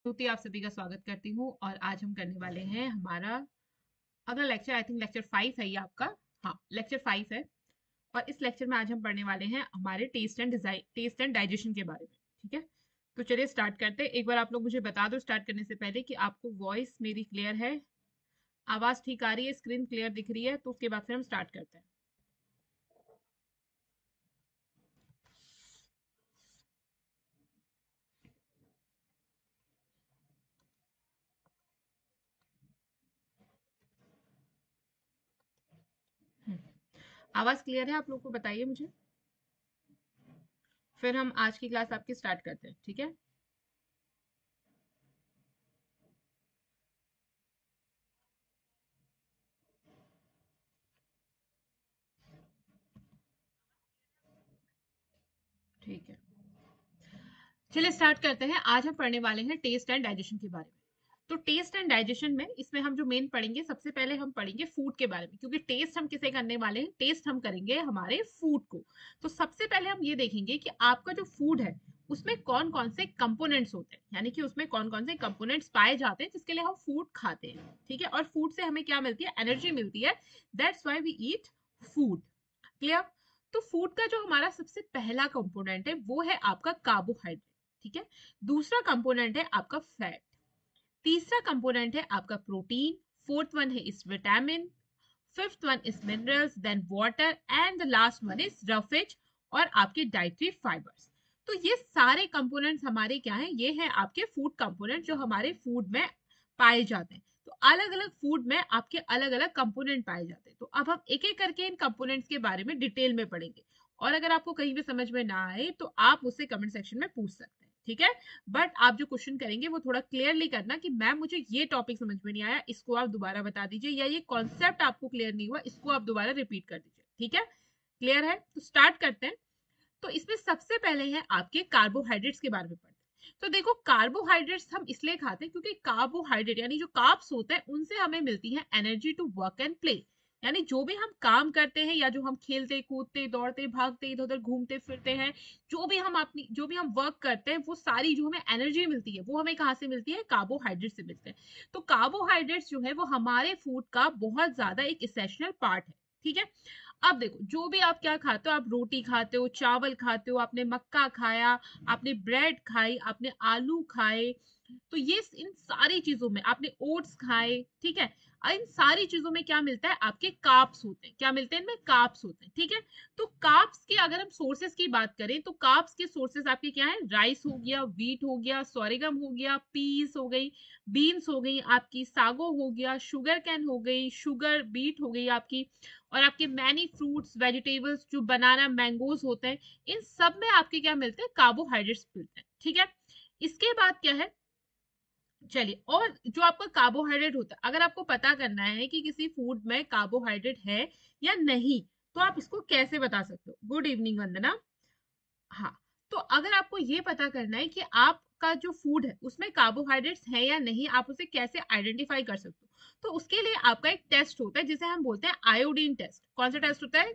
श्रुति आप सभी का स्वागत करती हूँ और आज हम करने वाले हैं हमारा अगला लेक्चर। आई थिंक लेक्चर 5 है ये आपका। हाँ, लेक्चर 5 है। और इस लेक्चर में आज हम पढ़ने वाले हैं हमारे टेस्ट एंड डाइजेशन के बारे में। ठीक है, तो चलिए स्टार्ट करते हैं। एक बार आप लोग मुझे बता दो स्टार्ट करने से पहले कि आपको वॉइस मेरी क्लियर है, आवाज ठीक आ रही है, स्क्रीन क्लियर दिख रही है। तो उसके बाद फिर हम स्टार्ट करते हैं। आवाज क्लियर है आप लोग को? बताइए मुझे, फिर हम आज की क्लास आपकी स्टार्ट करते हैं। ठीक है, ठीक है, चलिए स्टार्ट करते हैं। आज हम पढ़ने वाले हैं टेस्ट एंड डाइजेशन के बारे में। तो टेस्ट एंड डाइजेशन में इसमें हम जो मेन पढ़ेंगे, सबसे पहले हम पढ़ेंगे फूड के बारे में, क्योंकि टेस्ट हम किसे करने वाले हैं? टेस्ट हम करेंगे हमारे फूड को। तो सबसे पहले हम ये देखेंगे कि आपका जो फूड है उसमें कौन कौन से कंपोनेंट्स होते हैं, यानी कि उसमें कौन कौन से कंपोनेंट्स पाए जाते हैं जिसके लिए हम फूड खाते हैं। ठीक है, और फूड से हमें क्या मिलती है? एनर्जी मिलती है। That's why we eat food. Clear? तो फूड का जो हमारा सबसे पहला कंपोनेंट है वो है आपका कार्बोहाइड्रेट। ठीक है, दूसरा कंपोनेंट है आपका फैट, तीसरा कंपोनेंट है आपका प्रोटीन, फोर्थ वन है इस vitamin, fifth one is minerals, then water and the last one is roughage और आपके डाइटरी फाइबर्स। तो ये सारे कंपोनेंट्स हमारे क्या हैं? ये हैं आपके फूड कंपोनेंट जो हमारे फूड में पाए जाते हैं। तो अलग अलग फूड में आपके अलग अलग कंपोनेंट पाए जाते हैं। तो अब हम एक एक करके इन कंपोनेंट्स के बारे में डिटेल में पढ़ेंगे। और अगर आपको कहीं भी समझ में ना आए तो आप मुझसे कमेंट सेक्शन में पूछ सकते हैं। ठीक है, बट आप जो क्वेश्चन करेंगे वो थोड़ा क्लियरली करना कि मैम मुझे ये टॉपिक समझ में नहीं आया, इसको आप दोबारा बता दीजिए, या ये कॉन्सेप्ट आपको क्लियर नहीं हुआ, इसको आप दोबारा रिपीट कर दीजिए। ठीक है, क्लियर है? तो स्टार्ट करते हैं। तो इसमें सबसे पहले है आपके कार्बोहाइड्रेट्स के बारे में पढ़ते हैं। तो देखो, कार्बोहाइड्रेट्स हम इसलिए खाते हैं क्योंकि कार्बोहाइड्रेट यानी जो कार्ब्स होते हैं उनसे हमें मिलती है energy to work and play. यानी जो भी हम काम करते हैं या जो हम खेलते कूदते दौड़ते भागते इधर उधर घूमते फिरते हैं, जो भी हम वर्क करते हैं, वो सारी जो हमें एनर्जी मिलती है वो हमें कहाँ से मिलती है? कार्बोहाइड्रेट से मिलते हैं। तो कार्बोहाइड्रेट्स जो है वो हमारे फूड का बहुत ज्यादा एक इसेंशियल पार्ट है। ठीक है, अब देखो, जो भी आप क्या खाते हो, आप रोटी खाते हो, चावल खाते हो, आपने मक्का खाया, आपने ब्रेड खाई, आपने आलू खाए, तो ये इन सारी चीजों में आपने ओट्स खाए। ठीक है, इन सारी चीजों में क्या मिलता है? आपके कार्ब्स होते हैं। क्या मिलते हैं? इनमें कार्ब्स होते हैं। ठीक है, तो कार्ब्स के अगर हम सोर्सेस की बात करें तो कार्ब्स के सोर्सेस आपके क्या है? राइस हो गया, व्हीट हो गया, सोरेगम हो गया, पीस हो गई, बीन्स हो गई, आपकी सागो हो गया, शुगर कैन हो गई, शुगर बीट हो गई आपकी, और आपके मैनी फ्रूट्स वेजिटेबल्स जो बनाना मैंगोज होते हैं, इन सब में आपके क्या मिलते हैं? कार्बोहाइड्रेट्स मिलते हैं। ठीक है, इसके बाद क्या है? चलिए, और जो आपका कार्बोहाइड्रेट होता है, अगर आपको पता करना है कि किसी फूड में कार्बोहाइड्रेट है या नहीं, तो आप इसको कैसे बता सकते हो? गुड इवनिंग वंदना। हाँ, तो अगर आपको ये पता करना है कि आपका जो फूड है उसमें कार्बोहाइड्रेट्स है या नहीं, आप उसे कैसे आइडेंटिफाई कर सकते हो? तो उसके लिए आपका एक टेस्ट होता है जिसे हम बोलते हैं आयोडीन टेस्ट। कौन सा टेस्ट होता है?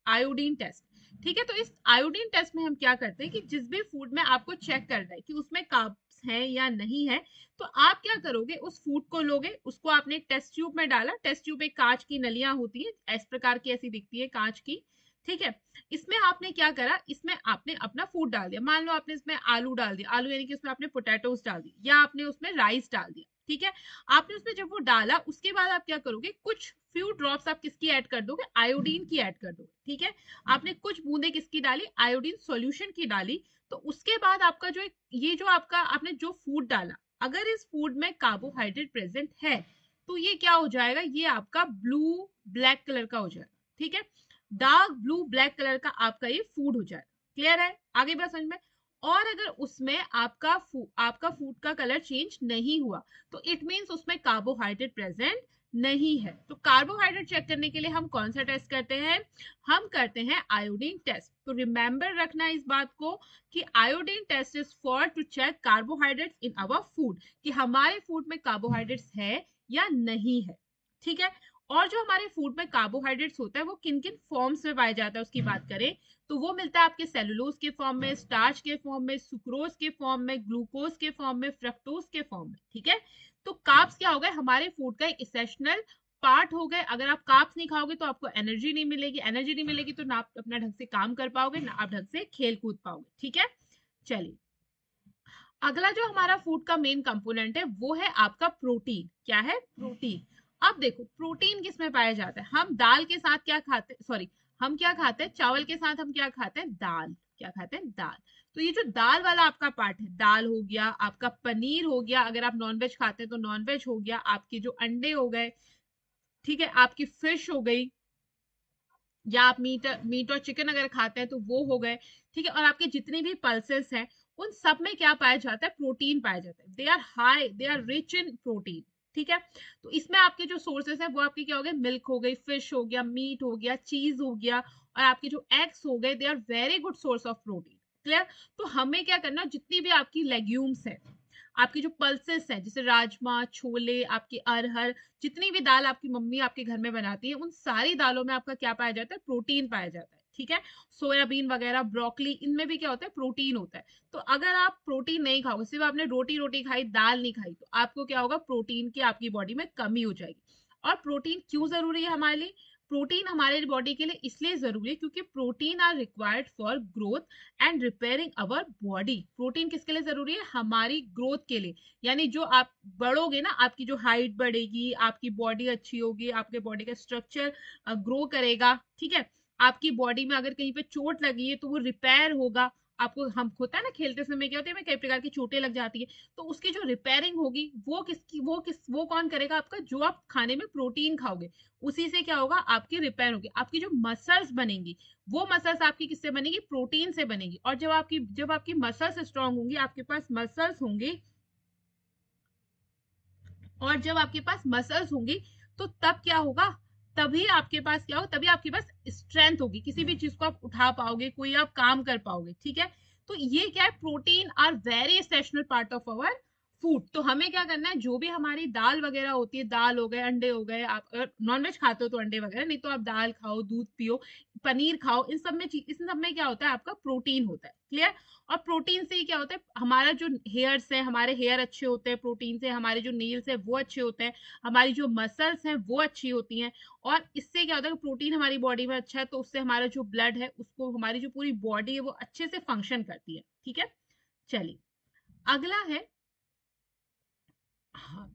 Iodine test. ठीक है, तो इस आयोडीन टेस्ट में हम क्या करते हैं कि जिस भी फूड में आपको चेक करना है कि उसमें कार्ब्स है या नहीं है, तो आप क्या करोगे? उस फूड को लोगे, उसको आपने एक टेस्ट ट्यूब में डाला। टेस्ट ट्यूब एक कांच की नलियां होती है, इस प्रकार की ऐसी दिखती है, कांच की। ठीक है, इसमें आपने क्या करा? इसमें आपने अपना फूड डाल दिया। मान लो आपने इसमें आलू डाल दिया, आलू यानी कि उसमें आपने पोटैटोस डाल दी, या आपने उसमें राइस डाल दिया। ठीक है, आपने उसमें जब वो डाला उसके बाद आप क्या करोगे? कुछ फ्यू ड्रॉप्स आप किसकी ऐड कर दोगे? आयोडीन की ऐड कर दोगे। ठीक है, आपने कुछ बूंदे किसकी डाली? आयोडीन सॉल्यूशन की डाली। तो उसके बाद आपका जो ये जो आपका आपने जो फूड डाला, अगर इस फूड में कार्बोहाइड्रेट प्रेजेंट है तो ये क्या हो जाएगा? ये आपका ब्लू ब्लैक कलर का हो जाएगा। ठीक है, डार्क ब्लू ब्लैक कलर का आपका ये फूड हो जाएगा। क्लियर है? आगे बढ़ समझ में। और अगर उसमें आपका फूड का कलर चेंज नहीं हुआ तो इट मींस उसमें कार्बोहाइड्रेट प्रेजेंट नहीं है। तो कार्बोहाइड्रेट चेक करने के लिए हम कौन सा टेस्ट करते हैं? हम करते हैं आयोडीन टेस्ट। तो रिमेंबर रखना इस बात को कि iodine test is for to check carbohydrates in our food, कि हमारे फूड में कार्बोहाइड्रेट्स है या नहीं है। ठीक है, और जो हमारे फूड में कार्बोहाइड्रेट्स होता है वो किन किन फॉर्म्स में पाया जाता है उसकी बात करें तो वो मिलता है आपके सेलुलोज के फॉर्म में, स्टार्च के फॉर्म में, सुक्रोज के फॉर्म में, ग्लूकोज के फॉर्म में, फ्रक्टोज के फॉर्म में। ठीक है, तो कार्ब्स क्या हो गए, हमारे फूड का एक इसेंशियल पार्ट हो गए। अगर आप कार्ब्स नहीं खाओगे तो आपको एनर्जी नहीं मिलेगी, एनर्जी नहीं मिलेगी तो ना आप अपना ढंग से काम कर पाओगे, ना आप ढंग से खेल कूद पाओगे। ठीक है, चलिए अगला जो हमारा फूड का मेन कंपोनेंट है वो है आपका प्रोटीन। क्या है? प्रोटीन। अब देखो प्रोटीन किस में पाया जाता है, हम दाल के साथ क्या खाते हैं, सॉरी हम क्या खाते हैं, चावल के साथ हम क्या खाते हैं, दाल। क्या खाते हैं? दाल। तो ये जो दाल वाला आपका पार्ट है, दाल हो गया, आपका पनीर हो गया, अगर आप नॉनवेज खाते हैं तो नॉनवेज हो गया, आपके जो अंडे हो गए, ठीक है, आपकी फिश हो गई, या आप मीट मीट और चिकन अगर खाते हैं तो वो हो गए। ठीक है, और आपके जितने भी पल्सेस हैं उन सब में क्या पाया जाता है, प्रोटीन पाया जाता है। They are high, they are rich in protein. ठीक है, तो इसमें आपके जो सोर्सेस है वो आपके क्या हो गए, मिल्क हो गई, फिश हो गया, मीट हो गया, चीज हो गया, और आपके जो एग्स हो गए, they are very good source of protein. Clear? तो हमें क्या करना, जितनी भी आपकी लेग्यूम्स है, आपकी जो पल्सेस है, जैसे राजमा, छोले, आपकी अरहर, जितनी भी दाल आपकी मम्मी आपके घर में बनाती है, उन सारी दालों में आपका क्या पाया जाता है, प्रोटीन पाया जाता है। ठीक है, सोयाबीन वगैरह, ब्रोकली, इनमें भी क्या होता है, प्रोटीन होता है। तो अगर आप प्रोटीन नहीं खाओगे, सिर्फ आपने रोटी रोटी खाई, दाल नहीं खाई, तो आपको क्या होगा, प्रोटीन की आपकी बॉडी में कमी हो जाएगी। और प्रोटीन क्यों जरूरी है हमारे लिए? प्रोटीन हमारे बॉडी के लिए इसलिए जरूरी है क्योंकि protein are required for growth and repairing our body. Protein किसके लिए जरूरी है, हमारी ग्रोथ के लिए। यानी जो आप बढ़ोगे ना, आपकी जो हाइट बढ़ेगी, आपकी बॉडी अच्छी होगी, आपके बॉडी का स्ट्रक्चर ग्रो करेगा। ठीक है, आपकी बॉडी में अगर कहीं पे चोट लगी है तो वो रिपेयर होगा। आपको हम होता है ना, खेलते समय क्या होता है, कई प्रकार की चोटें लग जाती है, तो उसकी जो रिपेयरिंग होगी वो कौन करेगा, आपका जो आप खाने में प्रोटीन खाओगे उसी से क्या होगा, आपकी रिपेयर होगी। आपकी जो मसल्स बनेंगी वो मसल्स आपकी किससे बनेगी, प्रोटीन से बनेगी। और जब आपकी मसल्स स्ट्रांग होंगी, आपके पास मसल्स होंगी, और जब आपके पास मसल्स होंगी तो तब क्या होगा, तभी आपके पास क्या होगा, तभी आपके पास स्ट्रेंथ होगी, किसी भी चीज को आप उठा पाओगे, कोई आप काम कर पाओगे। ठीक है, तो ये क्या है, protein are very essential part of our food. तो हमें क्या करना है, जो भी हमारी दाल वगैरह होती है, दाल हो गए, अंडे हो गए, आप अगर नॉनवेज खाते हो तो अंडे वगैरह, नहीं तो आप दाल खाओ, दूध पियो, पनीर खाओ, इन सब में क्या होता है, आपका प्रोटीन होता है। क्लियर? और प्रोटीन से ही क्या होता है, हमारा जो हेयर्स है, हमारे हेयर अच्छे होते हैं प्रोटीन से, हमारे जो नेल्स है वो अच्छे होते हैं, हमारी जो मसल्स हैं वो अच्छी होती हैं। और इससे क्या होता है, प्रोटीन हमारी बॉडी में अच्छा है तो उससे हमारा जो ब्लड है, उसको हमारी जो पूरी बॉडी है वो अच्छे से फंक्शन करती है। ठीक है, चलिए अगला है, हाँ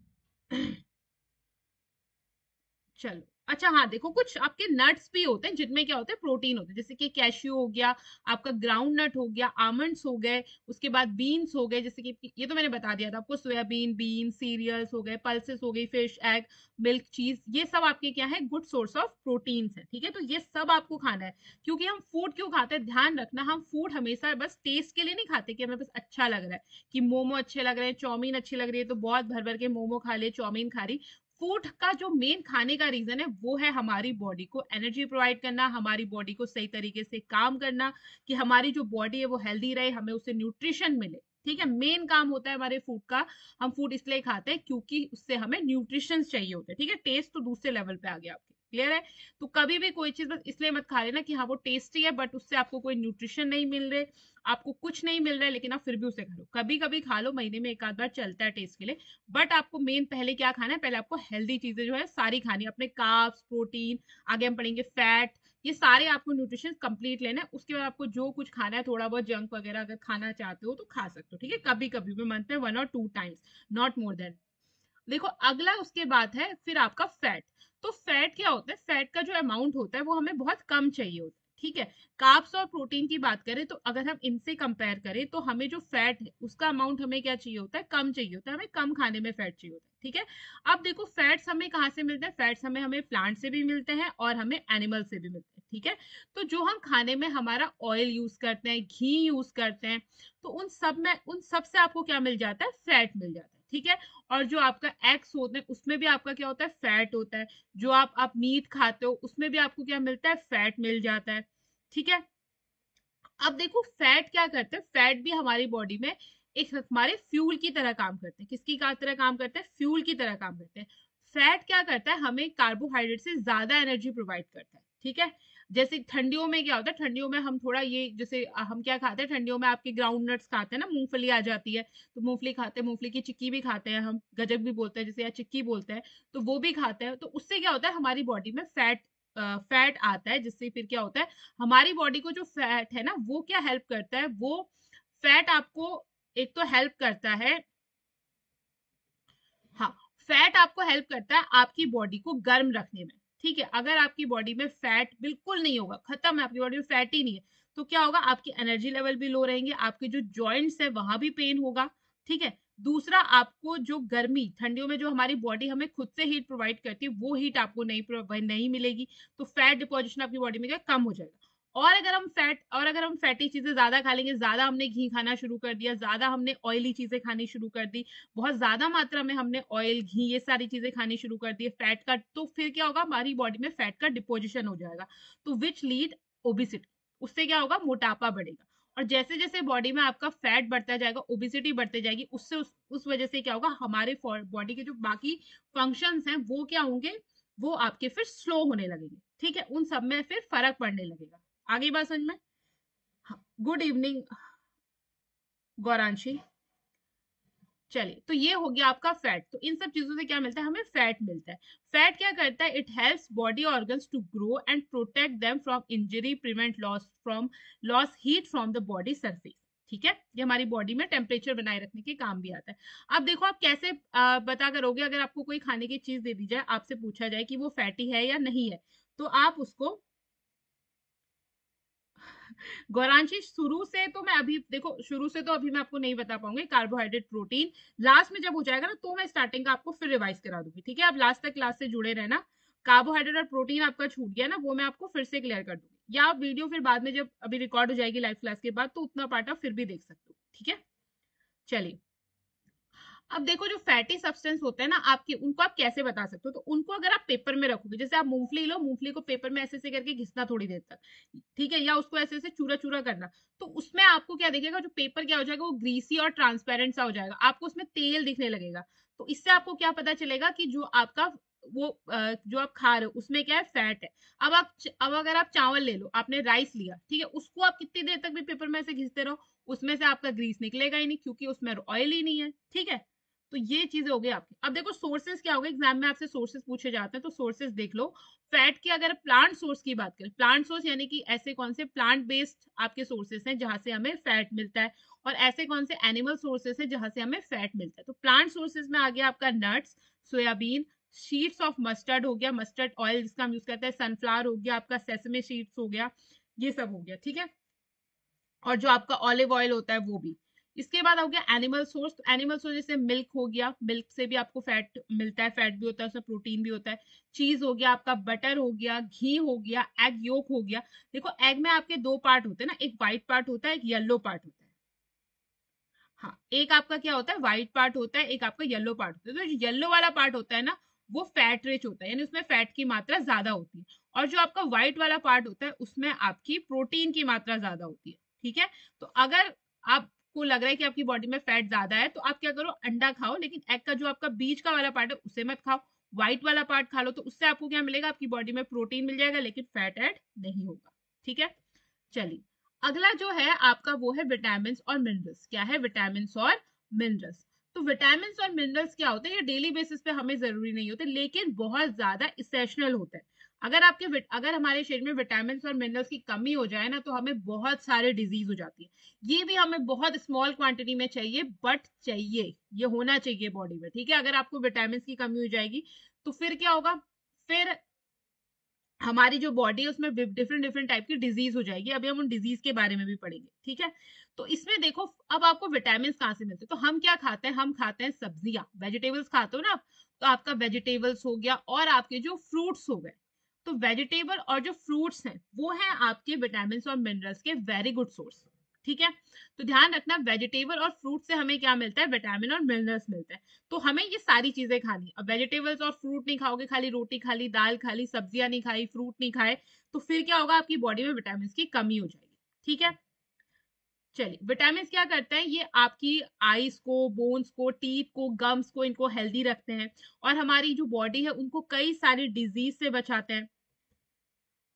चलो, अच्छा हाँ, देखो कुछ आपके नट्स भी होते हैं जिनमें क्या होता है, प्रोटीन होता है, जैसे कि कैश्यू हो गया, आपका ग्राउंड नट हो गया, आमंड्स हो गए, उसके बाद बीन्स हो गए, जैसे कि ये तो मैंने बता दिया था आपको, सोयाबीन, बीन, सीरियल्स हो गए, पल्सेस हो गई, फिश, एग, मिल्क, चीज, ये सब आपके क्या है, गुड सोर्स ऑफ प्रोटीन है। ठीक है, तो ये सब आपको खाना है। क्योंकि हम फूड क्यों खाते हैं, ध्यान रखना, हम फूड हमेशा बस टेस्ट के लिए नहीं खाते कि हमें बस अच्छा लग रहा है, कि मोमो अच्छे लग रहे हैं, चाउमीन अच्छी लग रही है तो बहुत भर भर के मोमो खा ले, चाउमीन खा रही। फूड का जो मेन खाने का रीजन है वो है हमारी बॉडी को एनर्जी प्रोवाइड करना, हमारी बॉडी को सही तरीके से काम करना, कि हमारी जो बॉडी है वो हेल्दी रहे, हमें उससे न्यूट्रिशन मिले। ठीक है, मेन काम होता है हमारे फूड का। हम फूड इसलिए खाते हैं क्योंकि उससे हमें न्यूट्रिशन चाहिए होते हैं। ठीक है, टेस्ट तो दूसरे लेवल पे आ गया आपके। क्लियर है? तो कभी भी कोई चीज बस इसलिए मत खा लेना कि हाँ वो टेस्टी है बट उससे आपको कोई न्यूट्रिशन नहीं मिल रहे, आपको कुछ नहीं मिल रहा है, लेकिन आप फिर भी उसे खा लो। कभी कभी खा लो, महीने में एक आध बार चलता है टेस्ट के लिए। बट आपको मेन पहले क्या खाना है, पहले आपको हेल्दी चीजें जो है सारी खानी है, अपने कार्ब्स, प्रोटीन, आगे हम पढ़ेंगे फैट, ये सारे आपको न्यूट्रिशन कंप्लीट लेना है। उसके बाद आपको जो कुछ खाना है, थोड़ा बहुत जंक वगैरह अगर खाना चाहते हो तो खा सकते हो। ठीक है, कभी कभी भी, मंथ में 1 और 2 टाइम्स, नॉट मोर देन। देखो अगला उसके बाद है फिर आपका फैट। तो फैट क्या होता है, फैट का जो अमाउंट होता है वो हमें बहुत कम चाहिए होता है। ठीक है, कार्ब्स और प्रोटीन की बात करें तो अगर हम इनसे कंपेयर करें तो हमें जो फैट है उसका अमाउंट हमें क्या चाहिए होता है, कम चाहिए होता है, हमें कम खाने में फैट चाहिए होता है। ठीक है, अब देखो फैट्स हमें कहाँ से मिलते हैं, फैट्स हमें हमें प्लांट से भी मिलते हैं और हमें एनिमल से भी मिलते हैं। ठीक है, तो जो हम खाने में हमारा ऑयल यूज करते हैं, घी यूज करते हैं, तो उन सब से आपको क्या मिल जाता है, फैट मिल जाता है। ठीक है, और जो आपका एग्स होते हैं उसमें भी आपका क्या होता है, फैट होता है। जो आप मीट खाते हो उसमें भी आपको क्या मिलता है, फैट मिल जाता है। ठीक है, अब देखो फैट क्या करते हैं, फैट भी हमारी बॉडी में एक हमारे फ्यूल की तरह काम करते हैं। किसकी का तरह काम करते हैं, फ्यूल की तरह काम करते हैं। फैट क्या करता है, हमें कार्बोहाइड्रेट से ज्यादा एनर्जी प्रोवाइड करता है, ठीक है। जैसे ठंडियों में क्या होता है, ठंडियों में हम थोड़ा ये, जैसे हम क्या खाते हैं ठंडियों में, आपके ग्राउंड नट्स खाते हैं ना, मूंगफली आ जाती है, तो मूंगफली खाते हैं, मूंगफली की चिक्की भी खाते हैं हम, गजक भी बोलते हैं जिसे, या चिक्की बोलते हैं, तो वो भी खाते हैं। तो उससे क्या होता है, हमारी बॉडी में फैट आता है, जिससे फिर क्या होता है, हमारी बॉडी को जो फैट है ना, वो क्या हेल्प करता है, वो फैट आपको एक तो हेल्प करता है, हाँ, फैट आपको हेल्प करता है आपकी बॉडी को गर्म रखने में, ठीक है। अगर आपकी बॉडी में फैट बिल्कुल नहीं होगा, खत्म है, आपकी बॉडी में फैट ही नहीं है, तो क्या होगा, आपकी एनर्जी लेवल भी लो रहेंगे, आपके जो जॉइंट्स है वहां भी पेन होगा, ठीक है। दूसरा, आपको जो गर्मी ठंडियों में जो हमारी बॉडी हमें खुद से हीट प्रोवाइड करती है, वो हीट आपको नहीं मिलेगी, तो फैट डिपोजिशन आपकी बॉडी में क्या कम हो जाएगा। और अगर हम फैटी चीजें ज्यादा खा लेंगे, ज्यादा हमने घी खाना शुरू कर दिया, ज्यादा हमने ऑयली चीजें खानी शुरू कर दी, बहुत ज्यादा मात्रा में हमने ऑयल घी ये सारी चीजें खानी शुरू कर दी फैट का, तो फिर क्या होगा, हमारी बॉडी में फैट का डिपोजिशन हो जाएगा, तो विच लीड ओबिसिटी, उससे क्या होगा, मोटापा बढ़ेगा। और जैसे जैसे बॉडी में आपका फैट बढ़ता जाएगा, ओबिसिटी बढ़ते जाएगी, उससे उस वजह से क्या होगा, हमारे बॉडी के जो बाकी फंक्शंस हैं वो क्या होंगे, वो आपके फिर स्लो होने लगेंगे, ठीक है, उन सब में फिर फर्क पड़ने लगेगा। आगे बात समझ में। हाँ, गुड इवनिंग गौरांशी। चलिए, तो ये हो गया आपका फैट। तो इन सब चीजों से क्या मिलता है, हमें फैट मिलता है। फैट क्या करता है, it helps body organs to grow and protect them from injury, prevent loss heat from the body surface, ठीक है। ये हमारी बॉडी में टेम्परेचर बनाए रखने के काम भी आता है। अब देखो आप कैसे पता करोगे, अगर आपको कोई खाने की चीज दे दी जाए, आपसे पूछा जाए कि वो फैटी है या नहीं है, तो आप उसको, गौरांशी शुरू से तो मैं अभी देखो, शुरू से तो अभी मैं आपको नहीं बता पाऊंगी, कार्बोहाइड्रेट प्रोटीन लास्ट में जब हो जाएगा ना, तो मैं स्टार्टिंग का आपको फिर रिवाइज करा दूंगी, ठीक है। आप लास्ट तक क्लास से जुड़े रहना। कार्बोहाइड्रेट और प्रोटीन आपका छूट गया ना, वो मैं आपको फिर से क्लियर कर दूंगी, या आप वीडियो फिर बाद में जब अभी रिकॉर्ड हो जाएगी लाइव क्लास के बाद, तो उतना पार्ट आप फिर भी देख सकते हो, ठीक है। चलिए, अब देखो जो फैटी सब्सटेंस होते हैं ना आपके, उनको आप कैसे बता सकते हो, तो उनको अगर आप पेपर में रखोगे, जैसे आप मूंगफली लो, मूंगफली को पेपर में ऐसे ऐसे करके घिसना थोड़ी देर तक, ठीक है, या उसको ऐसे ऐसे चूरा चूरा करना, तो उसमें आपको क्या दिखेगा, जो पेपर क्या हो जाएगा, वो ग्रीसी और ट्रांसपेरेंट सा हो जाएगा, आपको उसमें तेल दिखने लगेगा। तो इससे आपको क्या पता चलेगा कि जो आपका वो जो आप खा रहे हो उसमें क्या है, फैट है। अब अगर आप चावल ले लो, आपने राइस लिया, ठीक है, उसको आप कितनी देर तक भी पेपर में ऐसे घिसते रहो, उसमें से आपका ग्रीस निकलेगा ही नहीं, क्योंकि उसमें ऑयल ही नहीं है, ठीक है। तो ये चीजें हो गई आपकी। अब देखो सोर्सेज क्या हो गए, एग्जाम में आपसे सोर्सेज पूछे जाते हैं, तो सोर्सेज देख लो। फैट की अगर प्लांट सोर्स की बात करें, प्लांट सोर्स यानी कि ऐसे कौन से प्लांट बेस्ड आपके सोर्सेज हैं जहां से हमें फैट मिलता है, और ऐसे कौन से एनिमल सोर्सेज हैं जहां से हमें फैट मिलता है। तो प्लांट सोर्सेज में आ गया आपका nuts, soybean, sheets of mustard हो गया, मस्टर्ड ऑयल जिसका हम यूज करते हैं, सनफ्लावर हो गया आपका, सेसमे सीड्स हो गया, ये सब हो गया, ठीक है। और जो आपका ऑलिव ऑयल होता है वो भी। इसके बाद हो गया एनिमल सोर्स, तो एनिमल सोर्स जैसे मिल्क हो गया, मिल्क से भी आपको फैट मिलता है, फैट भी होता है उसमें, प्रोटीन भी होता है। चीज हो गया आपका, बटर हो गया, घी हो गया, एग योक हो गया। देखो एग में आपके दो पार्ट होते हैं ना, एक व्हाइट पार्ट होता है, एक येलो पार्ट होता है। हाँ, एक आपका क्या होता है, व्हाइट पार्ट होता है, एक आपका येलो पार्ट होता है। तो जो येलो वाला पार्ट होता है ना, वो फैट रिच होता है, यानी उसमें फैट की मात्रा ज्यादा होती है। और जो आपका व्हाइट वाला पार्ट होता है, उसमें आपकी प्रोटीन की मात्रा ज्यादा होती है, ठीक है। तो अगर आपको लग रहा है कि आपकी बॉडी में फैट ज्यादा है, तो आप क्या करो, अंडा खाओ, लेकिन एग का जो आपका बीच का वाला पार्ट है उसे मत खाओ, व्हाइट वाला पार्ट खा लो, तो उससे आपको क्या मिलेगा, आपकी बॉडी में प्रोटीन मिल जाएगा, लेकिन फैट ऐड नहीं होगा, ठीक है। चलिए, अगला जो है आपका वो है विटामिन और मिनरल्स। क्या है, विटामिन और मिनरल्स। तो विटामिन और मिनरल्स क्या होते हैं, ये डेली बेसिस पे हमें जरूरी नहीं होते, लेकिन बहुत ज्यादा इसेंशियल होता है। अगर हमारे शरीर में विटामिन और मिनरल्स की कमी हो जाए ना, तो हमें बहुत सारे डिजीज हो जाती है। ये भी हमें बहुत स्मॉल क्वांटिटी में चाहिए, बट चाहिए, ये होना चाहिए बॉडी में, ठीक है। अगर आपको विटामिन की कमी हो जाएगी, तो फिर क्या होगा, फिर हमारी जो बॉडी है उसमें डिफरेंट डिफरेंट टाइप की डिजीज हो जाएगी। अभी हम उन डिजीज के बारे में भी पढ़ेंगे, ठीक है। तो इसमें देखो, अब आपको विटामिन कहाँ से मिलते हैं, तो हम क्या खाते हैं, हम खाते हैं सब्जियां, वेजिटेबल्स खाते हो ना आप, तो आपका वेजिटेबल्स हो गया, और आपके जो फ्रूट्स हो गए। तो वेजिटेबल और जो फ्रूट्स हैं, वो हैं आपके विटामिन और मिनरल्स के वेरी गुड सोर्स, ठीक है। तो ध्यान रखना, वेजिटेबल और फ्रूट से हमें क्या मिलता है, विटामिन और मिनरल्स मिलता है। तो हमें ये सारी चीजें खानी। अब वेजिटेबल्स और फ्रूट नहीं खाओगे, खाली रोटी खा ली, दाल खा ली, सब्जियां नहीं खाई, फ्रूट नहीं खाए, तो फिर क्या होगा, आपकी बॉडी में विटामिन की कमी हो जाएगी, ठीक है। चलिए, विटामिन क्या करते हैं, ये आपकी आईज को, बोन्स को, टीथ को, गम्स को, इनको हेल्दी रखते हैं और हमारी जो बॉडी है उनको कई सारी डिजीज से बचाते हैं।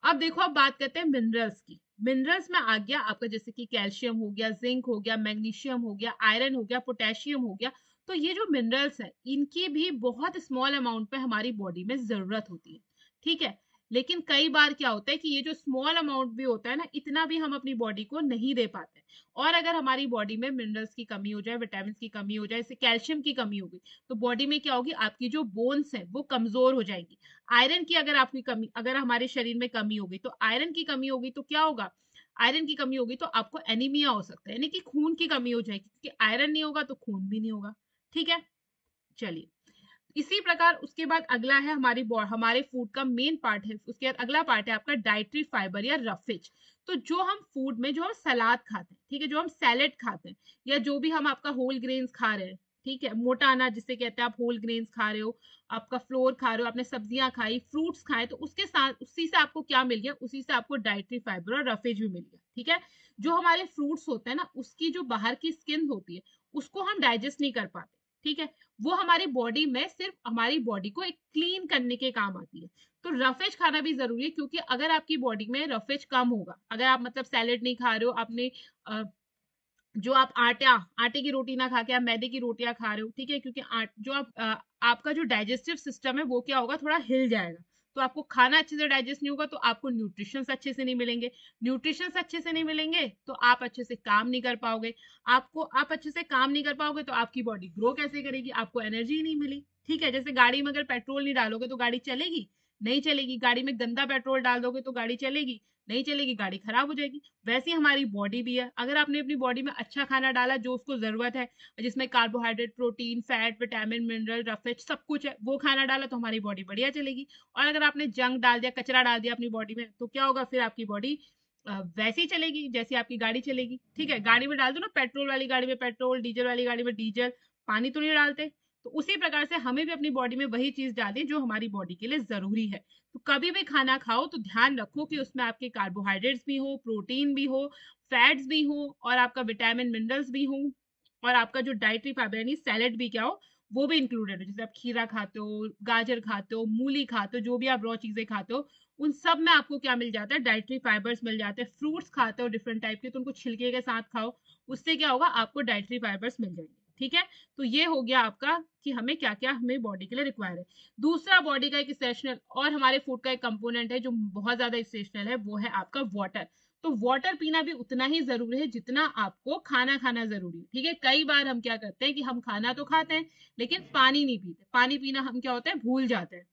अब देखो, अब बात करते हैं मिनरल्स की। मिनरल्स में आ गया आपका जैसे कि कैल्शियम हो गया, जिंक हो गया, मैग्नीशियम हो गया, आयरन हो गया, पोटेशियम हो गया। तो ये जो मिनरल्स है इनकी भी बहुत स्मॉल अमाउंट पे हमारी बॉडी में जरूरत होती है, ठीक है। लेकिन कई बार क्या होता है कि ये जो स्मॉल अमाउंट भी होता है ना, इतना भी हम अपनी बॉडी को नहीं दे पाते। और अगर हमारी बॉडी में मिनरल्स की कमी हो जाए, विटामिन की कमी हो जाए, जैसे कैल्शियम की कमी होगी, तो बॉडी में क्या होगी, आपकी जो बोन्स है वो कमजोर हो जाएंगी। आयरन की अगर आपकी कमी, अगर हमारे शरीर में कमी होगी, तो आयरन की कमी होगी तो क्या होगा, आयरन की कमी होगी तो आपको एनीमिया हो सकता है, यानी कि खून की कमी हो जाएगी, क्योंकि आयरन नहीं होगा तो खून भी नहीं होगा, ठीक है। चलिए, इसी प्रकार उसके बाद अगला है हमारे फूड का मेन पार्ट है, उसके बाद अगला पार्ट है आपका डाइटरी फाइबर या रफेज। तो जो हम फूड में, जो हम सलाद खाते हैं, ठीक है, जो हम सैलेड खाते हैं, या जो भी हम आपका होल ग्रेन्स खा रहे हैं, ठीक है, मोटा अनाज जिसे कहते हैं, आप होल ग्रेन्स खा रहे हो, आपका फ्लोर खा रहे हो, आपने सब्जियां खाई, फ्रूट्स खाए, तो उसके साथ उसी से आपको क्या मिल गया, उसी से आपको डाइटरी फाइबर और रफेज भी मिल गया, ठीक है। जो हमारे फ्रूट्स होते हैं ना, उसकी जो बाहर की स्किन होती है उसको हम डाइजेस्ट नहीं कर पाते, ठीक है। वो हमारी बॉडी में सिर्फ हमारी बॉडी को एक क्लीन करने के काम आती है। तो रफेज खाना भी जरूरी है, क्योंकि अगर आपकी बॉडी में रफेज कम होगा, अगर आप मतलब सैलेड नहीं खा रहे हो, आपने जो आप आटे की रोटी ना खा के आप मैदे की रोटियां खा रहे हो, ठीक है, क्योंकि आपका जो डाइजेस्टिव सिस्टम है वो क्या होगा, थोड़ा हिल जाएगा। तो आपको खाना अच्छे से डाइजेस्ट नहीं होगा, तो आपको न्यूट्रिशंस अच्छे से नहीं मिलेंगे। न्यूट्रिशंस अच्छे से नहीं मिलेंगे तो आप अच्छे से काम नहीं कर पाओगे। आप अच्छे से काम नहीं कर पाओगे तो आपकी बॉडी ग्रो कैसे करेगी, आपको एनर्जी नहीं मिली, ठीक है। जैसे गाड़ी में अगर पेट्रोल नहीं डालोगे तो गाड़ी चलेगी, नहीं चलेगी। गाड़ी में गंदा पेट्रोल डाल दोगे तो गाड़ी चलेगी, नहीं चलेगी, गाड़ी खराब हो जाएगी। वैसे ही हमारी बॉडी भी है, अगर आपने अपनी बॉडी में अच्छा खाना डाला जो उसको जरूरत है, जिसमें carbohydrate, protein, fat, vitamin, mineral, roughage सब कुछ है, वो खाना डाला तो हमारी बॉडी बढ़िया चलेगी। और अगर आपने जंक डाल दिया, कचरा डाल दिया अपनी बॉडी में, तो क्या होगा, फिर आपकी बॉडी वैसे ही चलेगी जैसी आपकी गाड़ी चलेगी, ठीक है। गाड़ी में डाल दो ना, पेट्रोल वाली गाड़ी में पेट्रोल, डीजल वाली गाड़ी में डीजल, पानी तो नहीं डालते। तो उसी प्रकार से हमें भी अपनी बॉडी में वही चीज डालें जो हमारी बॉडी के लिए जरूरी है। तो कभी भी खाना खाओ तो ध्यान रखो कि उसमें आपके कार्बोहाइड्रेट्स भी हो, प्रोटीन भी हो, फैट्स भी हो, और आपका विटामिन मिनरल्स भी हो, और आपका जो डाइटरी फाइबर यानी सैलेड भी क्या हो, वो भी इंक्लूडेड हो। जैसे आप खीरा खाते हो, गाजर खाते हो, मूली खाते हो, जो भी आप रॉ चीजें खाते हो, उन सब में आपको क्या मिल जाता है, डाइटरी फाइबर्स मिल जाते हैं। फ्रूट्स खाते हो डिफरेंट टाइप के, तो उनको छिलके के साथ खाओ, उससे क्या होगा, आपको डाइटरी फाइबर्स मिल जाएंगे, ठीक है। तो ये हो गया आपका कि हमें क्या क्या हमें बॉडी के लिए रिक्वायर है। दूसरा बॉडी का एक इसेंशियल और हमारे फूड का एक कंपोनेंट है जो बहुत ज्यादा इसेंशियल है, वो है आपका वाटर। तो वाटर पीना भी उतना ही जरूरी है जितना आपको खाना खाना जरूरी है, ठीक है। कई बार हम क्या करते हैं कि हम खाना तो खाते हैं लेकिन पानी नहीं पीते, पानी पीना हम क्या होता है, भूल जाते हैं।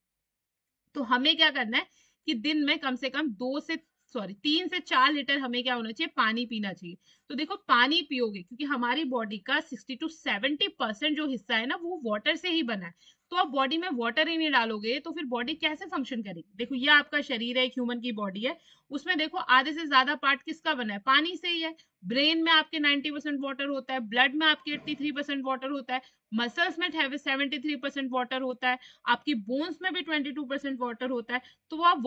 तो हमें क्या करना है कि दिन में कम से कम 3 से 4 लीटर हमें क्या होना चाहिए, पानी पीना चाहिए। तो देखो, पानी पियोगे, क्योंकि हमारी बॉडी का 60 to 70% जो हिस्सा है ना, वो वाटर से ही बना है। तो आप बॉडी में वाटर ही नहीं डालोगे तो फिर बॉडी कैसे फंक्शन करेगी। देखो, ये आपका शरीर है, एक ह्यूमन की बॉडी है, उसमें देखो आधे से ज्यादा पार्ट किसका बना है, पानी से ही है। ब्रेन में आपके 90% वाटर होता है, ब्लड में आपके 83% वाटर होता है, मसल्स में 73% वाटर होता है, आपकी बोन्स में भी 22% वाटर होता है। तो वो आप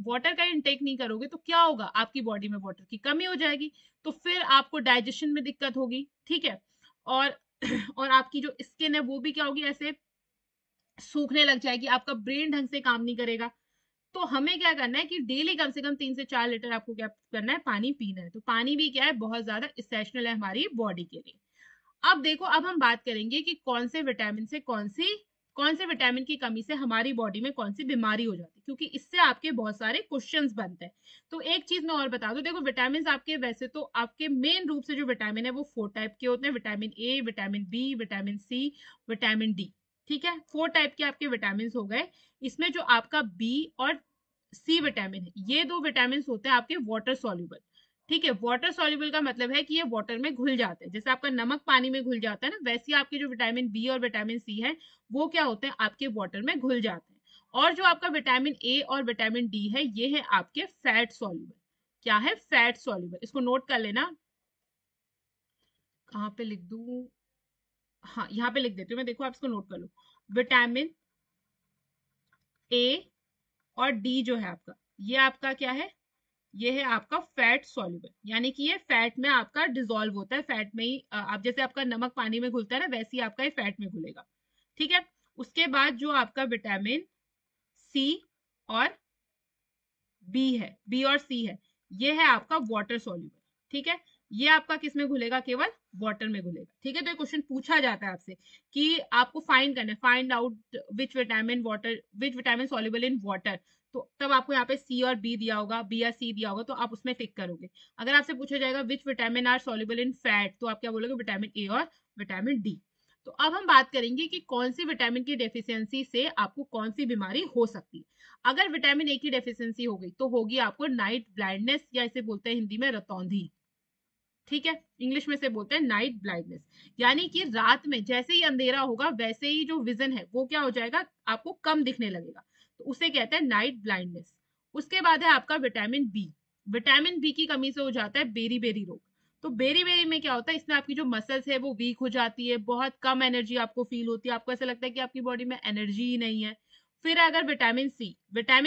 वाटर का इंटेक नहीं करोगे तो क्या होगा, आपकी बॉडी में वाटर की कमी हो जाएगी, तो फिर आपको डाइजेशन में दिक्कत होगी, ठीक है। और और आपकी जो स्किन है वो भी क्या होगी, ऐसे सूखने लग जाएगी, आपका ब्रेन ढंग से काम नहीं करेगा। तो हमें क्या करना है कि डेली कम से कम 3 से 4 लीटर आपको क्या करना है, पानी पीना है। तो पानी भी क्या है, बहुत ज्यादा इसेंशियल है हमारी बॉडी के लिए। अब देखो, अब हम बात करेंगे कि कौन से विटामिन की कमी से हमारी बॉडी में कौन सी बीमारी हो जाती है, क्योंकि इससे आपके बहुत सारे क्वेश्चंस बनते हैं। तो एक चीज मैं और बता दूं, देखो विटामिन आपके, वैसे तो आपके मेन रूप से जो विटामिन है वो 4 टाइप के होते हैं, vitamin A, vitamin B, vitamin C, vitamin D, ठीक है। 4 टाइप के आपके विटामिन हो गए। इसमें जो आपका बी और सी विटामिन है, ये 2 विटामिन होते हैं आपके वाटर सॉल्युबल, ठीक है। वाटर सॉल्युबल का मतलब है कि ये वाटर में घुल जाते हैं, जैसे आपका नमक पानी में घुल जाता है ना, वैसे ही आपके जो विटामिन बी और विटामिन सी है वो क्या होते हैं, आपके वाटर में घुल जाते हैं। और जो आपका विटामिन ए और विटामिन डी है, ये है आपके फैट सॉल्युबल। क्या है, फैट सॉल्युबल। इसको नोट कर लेना, कहाँ पे लिख दूं, हाँ यहाँ पे लिख देती हूँ मैं, देखो आप इसको नोट कर लो। विटामिन ए और डी जो है आपका, ये आपका क्या है, ये है आपका फैट सॉल्युबल, यानी कि ये फैट में आपका डिसॉल्व होता है, फैट में ही आप जैसे आपका नमक पानी में घुलता है ना, वैसे ही आपका ये फैट में घुलेगा। ठीक है। उसके बाद जो आपका विटामिन सी और बी है, बी और सी है, ये है आपका वाटर सॉल्युबल। ठीक है। ये आपका किस में घुलेगा? केवल वाटर में घुलेगा। ठीक है। तो ये क्वेश्चन पूछा जाता है आपसे कि आपको फाइंड करना है, find out which vitamin soluble in water. तो तब आपको यहाँ पे सी और बी दिया होगा, बी या सी दिया होगा, तो आप उसमें टिक करोगे। अगर आपसे पूछा जाएगा which vitamin are soluble in fat, तो आप क्या बोलोगे? विटामिन ए और विटामिन डी। तो अब हम बात करेंगे कि कौन सी विटामिन की डेफिशिएंसी से आपको कौन सी बीमारी हो सकती है। अगर विटामिन ए की डेफिशिएंसी हो गई तो होगी आपको नाइट ब्लाइंडनेस, या इसे बोलते हैं हिंदी में रतौंधी। ठीक है। इंग्लिश में से बोलते हैं नाइट ब्लाइंडनेस, यानी कि रात में जैसे ही अंधेरा होगा वैसे ही जो विजन है वो क्या हो जाएगा? आपको कम दिखने लगेगा, तो उसे कहते हैं नाइट ब्लाइंडनेस। उसके बाद है आपका विटामिन बी। विटामिन बी की कमी से हो जाता है बेरी बेरी रोग। तो बेरी बेरी में क्या होता है? इसमें आपकी जो मसल्स है वो वीक हो जाती है, बहुत कम एनर्जी आपको फील होती है, आपको ऐसा लगता है कि आपकी बॉडी में एनर्जी ही नहीं है। फिर अगर विटामिन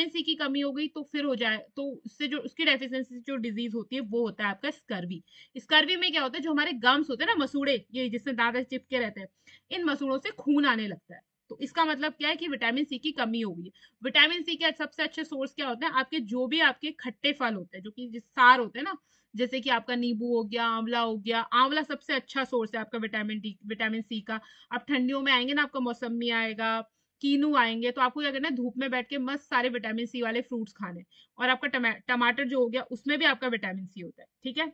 सी की कमी हो गई तो फिर हो जाए, तो उससे जो उसकी डेफिशिएंसी से जो डिजीज होती है वो होता है आपका स्कर्वी। स्कर्वी में क्या होता है? जो हमारे गम्स होते हैं ना, मसूड़े, ये जिसमें दांत ऐसे चिपके रहते हैं, इन मसूड़ों से खून आने लगता है। तो इसका मतलब क्या है? कि विटामिन सी की कमी हो गई है। विटामिन सी के सबसे अच्छे सोर्स क्या होते हैं? आपके जो भी आपके खट्टे फल होते हैं, जो कि सार होते हैं ना, जैसे कि आपका नींबू हो गया, आंवला हो गया। आंवला सबसे अच्छा सोर्स है आपका विटामिन सी का। आप ठंडियों में आएंगे ना, आपका मौसमी आएगा, कीनू आएंगे, तो आपको क्या करना है? धूप में बैठ के मस्त सारे विटामिन सी वाले फ्रूट्स खाने। और आपका टमाटर जो हो गया, उसमें भी आपका विटामिन सी होता है। ठीक है।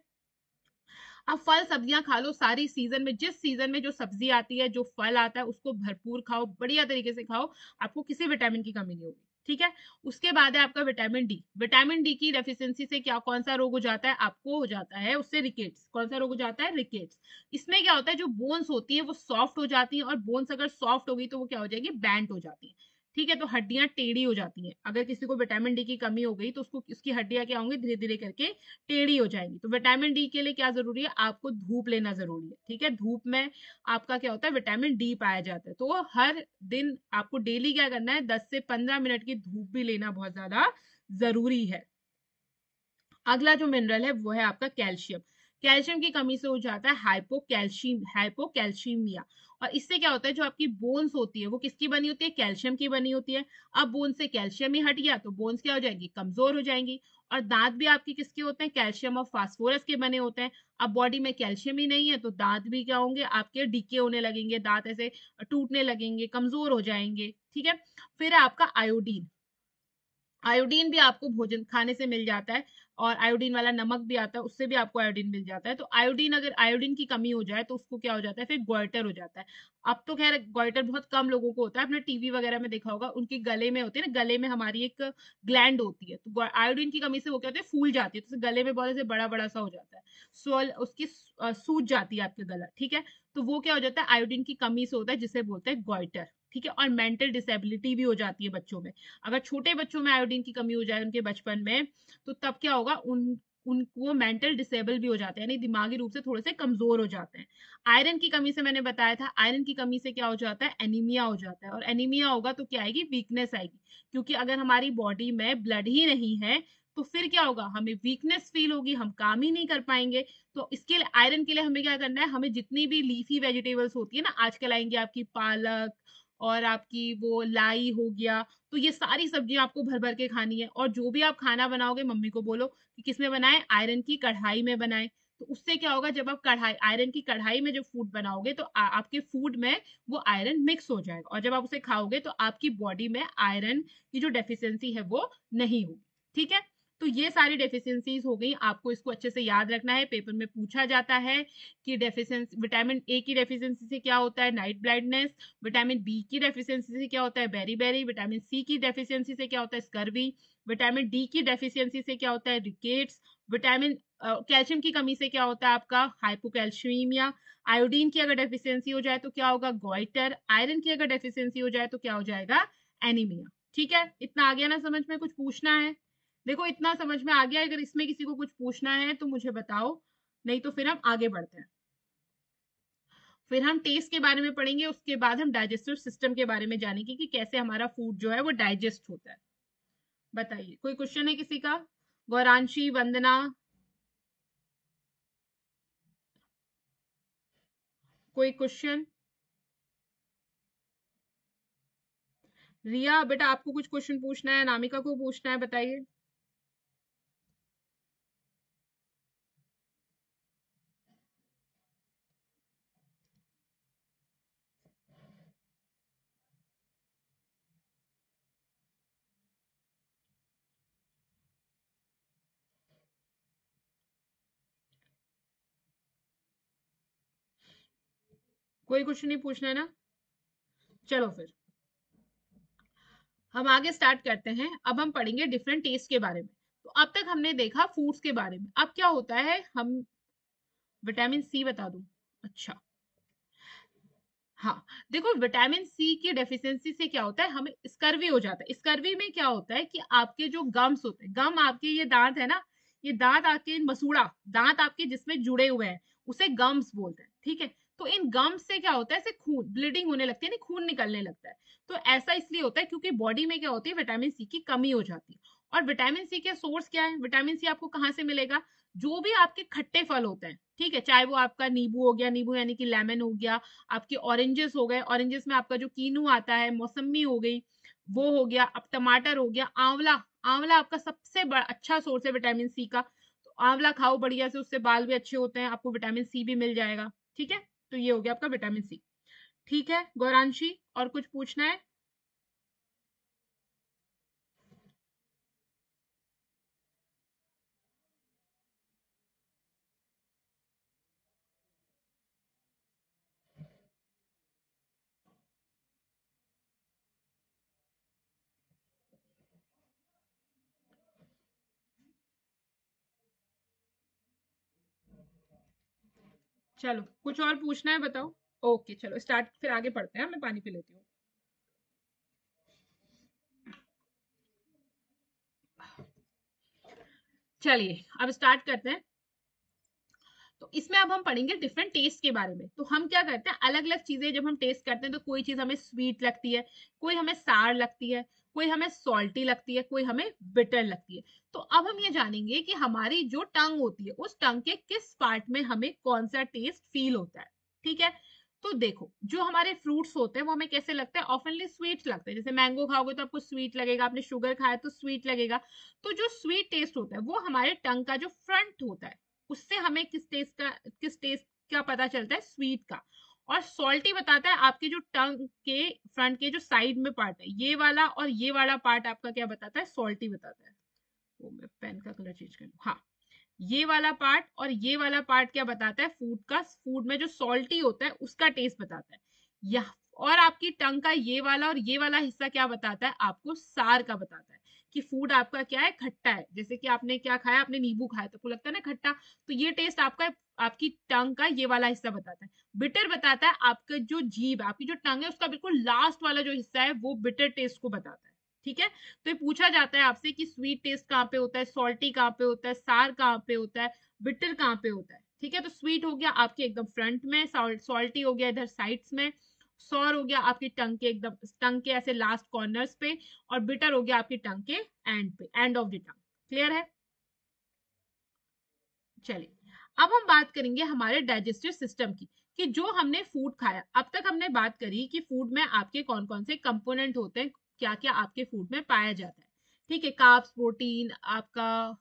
अब फल सब्जियां खा लो सारी सीजन में, जिस सीजन में जो सब्जी आती है, जो फल आता है, उसको भरपूर खाओ, बढ़िया तरीके से खाओ। आपको किसी विटामिन की कमी नहीं होगी। ठीक है। उसके बाद है आपका विटामिन डी। विटामिन डी की डेफिशिएंसी से क्या कौन सा रोग हो जाता है? आपको हो जाता है उससे रिकेट्स। कौन सा रोग हो जाता है? रिकेट्स। इसमें क्या होता है? जो बोन्स होती है वो सॉफ्ट हो जाती है, और बोन्स अगर सॉफ्ट हो गई तो वो क्या हो जाएगी? बैंट हो जाती है। ठीक है। तो हड्डियां टेढ़ी हो जाती हैं। अगर किसी को विटामिन डी की कमी हो गई तो उसको उसकी हड्डियां क्या होंगी? धीरे धीरे करके टेढ़ी हो जाएंगी। तो विटामिन डी के लिए क्या जरूरी है? आपको धूप लेना जरूरी है। ठीक है। धूप में आपका क्या होता है? विटामिन डी पाया जाता है। तो हर दिन आपको डेली क्या करना है? 10 से 15 मिनट की धूप भी लेना बहुत ज्यादा जरूरी है। अगला जो मिनरल है वो है आपका कैल्शियम। कैल्शियम की कमी से हो जाता है हाइपोकैल्शीमिया। और इससे क्या होता है? जो आपकी बोन्स होती है वो किसकी बनी होती है? कैल्शियम की बनी होती है। अब बोन से कैल्शियम ही हट गया तो बोन्स क्या हो जाएंगी? कमजोर हो जाएंगी। और दांत भी आपके किसके होते हैं? कैल्शियम और फास्फोरस के बने होते हैं। अब बॉडी में कैल्शियम ही नहीं है तो दांत भी क्या होंगे? आपके डीके होने लगेंगे, दांत ऐसे टूटने लगेंगे, कमजोर हो जाएंगे। ठीक है। फिर है आपका आयोडीन। आयोडीन भी आपको भोजन खाने से मिल जाता है, और आयोडीन वाला नमक भी आता है, उससे भी आपको आयोडीन मिल जाता है। तो आयोडीन, अगर आयोडीन की कमी हो जाए तो उसको क्या हो जाता है? फिर गोइटर हो जाता है। अब तो खैर गोइटर बहुत कम लोगों को होता है, आपने टीवी वगैरह में देखा होगा, उनके गले में होती है ना, गले में हमारी एक ग्लैंड होती है, तो आयोडीन की कमी से वो क्या होता है? फूल जाती है, तो गले में बहुत ऐसे बड़ा बड़ा सा हो जाता है, सोल उसकी सूज जाती है आपके गला। ठीक है। तो वो क्या हो जाता है? आयोडीन की कमी से होता है, जिसे बोलते हैं गोइटर। ठीक है। और मेंटल डिसेबिलिटी भी हो जाती है बच्चों में। अगर छोटे बच्चों में आयोडीन की कमी हो जाए उनके बचपन में, तो तब क्या होगा? उनको मेंटल डिसेबल भी हो जाते हैं, यानी दिमागी रूप से थोड़े से कमजोर हो जाते हैं। आयरन की कमी से मैंने बताया था, आयरन की कमी से क्या हो जाता है? एनीमिया हो जाता है। और एनीमिया होगा तो क्या आएगी? वीकनेस आएगी। क्योंकि अगर हमारी बॉडी में ब्लड ही नहीं है तो फिर क्या होगा? हमें वीकनेस फील होगी, हम काम ही नहीं कर पाएंगे। तो इसके लिए, आयरन के लिए हमें क्या करना है? हमें जितनी भी लीफी वेजिटेबल्स होती है ना, आजकल आएंगी आपकी पालक और आपकी वो लाई हो गया, तो ये सारी सब्जियां आपको भर भर के खानी है। और जो भी आप खाना बनाओगे, मम्मी को बोलो कि किसमें बनाए? आयरन की कढ़ाई में बनाए। तो उससे क्या होगा? जब आप आयरन की कढ़ाई में जब फूड बनाओगे तो आपके फूड में वो आयरन मिक्स हो जाएगा, और जब आप उसे खाओगे तो आपकी बॉडी में आयरन की जो डेफिशिएंसी है वो नहीं होगी। ठीक है। तो ये सारी डेफिशिएंसीज हो गई, आपको इसको अच्छे से याद रखना है, पेपर में पूछा जाता है कि डेफिशिएंसी, विटामिन ए की डेफिशिएंसी से क्या होता है? Night blindness. विटामिन बी की डेफिशिएंसी से क्या होता है? Berry berry. विटामिन सी की डेफिशिएंसी से क्या होता है? स्कर्वी। विटामिन डी की डेफिशिएंसी से क्या होता है? रिकेट्स। विटामिन कैल्शियम की कमी से क्या होता है? आपका हाइपोकैल्शियमिया। आयोडीन की अगर डेफिशिएंसी हो जाए तो क्या होगा? गोइटर। आयरन की अगर डेफिशिएंसी हो जाए तो क्या हो जाएगा? एनीमिया। ठीक है। इतना आ गया ना समझ में? कुछ पूछना है? देखो इतना समझ में आ गया, अगर इसमें किसी को कुछ पूछना है तो मुझे बताओ, नहीं तो फिर हम आगे बढ़ते हैं। फिर हम टेस्ट के बारे में पढ़ेंगे, उसके बाद हम डाइजेस्टिव सिस्टम के बारे में जानेंगे कि कैसे हमारा फूड जो है वो डाइजेस्ट होता है। बताइए, कोई क्वेश्चन है किसी का? गौरांशी, वंदना, कोई क्वेश्चन? रिया बेटा आपको कुछ क्वेश्चन पूछना है, अनामिका को पूछना है, बताइए। कोई क्वेश्चन नहीं पूछना है ना? चलो फिर हम आगे स्टार्ट करते हैं। अब हम पढ़ेंगे डिफरेंट टेस्ट के बारे में। तो अब तक हमने देखा फूड्स के बारे में। अब क्या होता है, हम विटामिन सी बता दूं? अच्छा, हाँ, देखो विटामिन सी की डेफिशिएंसी से क्या होता है, हमें स्कर्वी हो जाता है। स्कर्वी में क्या होता है कि आपके जो गम्स होते हैं, गम आपके ये दांत है ना, ये दांत आपके मसूड़ा, दांत आपके जिसमें जुड़े हुए हैं, उसे गम्स बोलते हैं, ठीक है। तो इन गम्स से क्या होता है, ऐसे खून ब्लीडिंग होने लगती है ना, खून निकलने लगता है। तो ऐसा इसलिए होता है क्योंकि बॉडी में क्या होती है, विटामिन सी की कमी हो जाती है। और विटामिन सी के सोर्स क्या है, विटामिन सी आपको कहाँ से मिलेगा? जो भी आपके खट्टे फल होते हैं, ठीक है, चाहे वो आपका नींबू हो गया, नींबू यानी कि लेमन हो गया, आपके ऑरेंजेस हो गए, ऑरेंजेस में आपका जो कीनू आता है, मौसमी हो गई, वो हो गया, अब टमाटर हो गया, आंवला, आंवला आपका सबसे बड़ा अच्छा सोर्स है विटामिन सी का। तो आंवला खाओ बढ़िया से, उससे बाल भी अच्छे होते हैं, आपको विटामिन सी भी मिल जाएगा, ठीक है। तो ये हो गया आपका विटामिन सी। ठीक है गौरांशी, और कुछ पूछना है? चलो कुछ और पूछना है, बताओ। ओके चलो स्टार्ट, फिर आगे पढ़ते हैं, मैं पानी पी लेती हूँ। चलिए अब स्टार्ट करते हैं। तो इसमें अब हम पढ़ेंगे डिफरेंट टेस्ट के बारे में। तो हम क्या करते हैं, अलग अलग चीजें जब हम टेस्ट करते हैं, तो कोई चीज हमें स्वीट लगती है, कोई हमें सार लगती है, कोई हमें सॉल्टी लगती है, कोई हमें बिटर लगती है। तो अब हम ये जानेंगे कि हमारी जो टंग होती है, उस टंग के किस पार्ट में हमें कौन सा टेस्ट फील होता है, ठीक है। तो देखो जो हमारे फ्रूट्स होते हैं वो हमें कैसे लगते हैं, ऑफनली स्वीट लगते हैं। जैसे मैंगो खाओगे तो आपको स्वीट लगेगा, आपने शुगर खाया तो स्वीट लगेगा। तो जो स्वीट टेस्ट होता है वो हमारे टंग का जो फ्रंट होता है, उससे हमें किस टेस्ट का पता चलता है, स्वीट का। और सॉल्टी बताता है आपके जो टंग के फ्रंट के जो साइड में पार्ट है, ये वाला और ये वाला पार्ट आपका क्या बताता है, सॉल्टी बताता है। वो मैं पेन का कलर चेंज कर लूं, हाँ। ये वाला पार्ट और ये वाला पार्ट क्या बताता है, फूड का, फूड में जो सॉल्टी होता है उसका टेस्ट बताता है। यह और आपकी टंग का ये वाला और ये वाला हिस्सा क्या बताता है, आपको सार का बताता है कि फूड आपका क्या है, खट्टा है। जैसे कि आपने क्या खाया, आपने नींबू खाया तो आपको लगता है ना खट्टा, तो ये टेस्ट आपका, आपकी टंग का ये वाला हिस्सा बताता है। बिटर बताता है आपका जो जीभ, आपकी जो टंग है उसका बिल्कुल लास्ट वाला जो हिस्सा है, वो बिटर टेस्ट को बताता है, ठीक है। तो ये पूछा जाता है आपसे कि स्वीट टेस्ट कहाँ पे होता है, सॉल्टी कहाँ पे होता है, सार कहाँ पे होता है, बिटर कहाँ पे होता है, ठीक है। तो स्वीट हो गया आपके एकदम फ्रंट में, सॉल्टी हो गया इधर साइड्स में, सॉर हो गया आपकी टंग के एकदम, टंग के ऐसे लास्ट कॉर्नर्स पे, और बिटर हो गया आपकी टंग के एंड पे, end of the tongue. Clear है? चलिए अब हम बात करेंगे हमारे डाइजेस्टिव सिस्टम की, कि जो हमने फूड खाया, अब तक हमने बात करी कि फूड में आपके कौन कौन से कंपोनेंट होते हैं, क्या क्या आपके फूड में पाया जाता है, ठीक है। कार्ब्स, प्रोटीन, आपका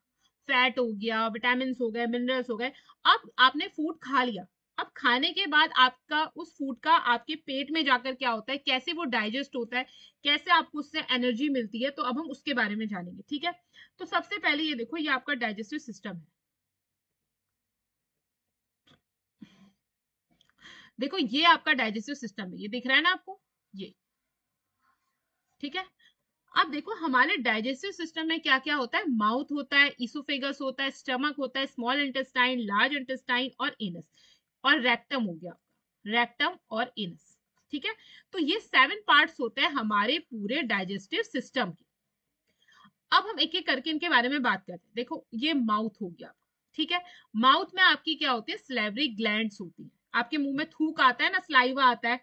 फैट हो गया, विटामिन हो गए, मिनरल्स हो गए। अब आपने फूड खा लिया, अब खाने के बाद आपका उस फूड का आपके पेट में जाकर क्या होता है, कैसे वो डाइजेस्ट होता है, कैसे आपको उससे एनर्जी मिलती है, तो अब हम उसके बारे में जानेंगे, ठीक है। तो सबसे पहले ये देखो, ये आपका डाइजेस्टिव सिस्टम है। देखो ये आपका डाइजेस्टिव सिस्टम है, ये दिख रहा है ना आपको, ये, ठीक है। अब देखो हमारे डाइजेस्टिव सिस्टम में क्या क्या होता है, माउथ होता है, इसोफेगस होता है, स्टमक होता है, स्मॉल इंटेस्टाइन, लार्ज इंटेस्टाइन और एनस, और रेक्टम हो गया आपका, रेक्टम और एनस, ठीक है। तो ये 7 पार्ट्स होते हैं हमारे पूरे डाइजेस्टिव सिस्टम के। अब हम एक एक करके इनके बारे में बात करते हैं। देखो ये माउथ हो गया, ठीक है। माउथ में आपकी क्या होती है, स्लेवरी ग्लैंड्स होती है। आपके मुंह में थूक आता है ना, स्लाइवा आता है,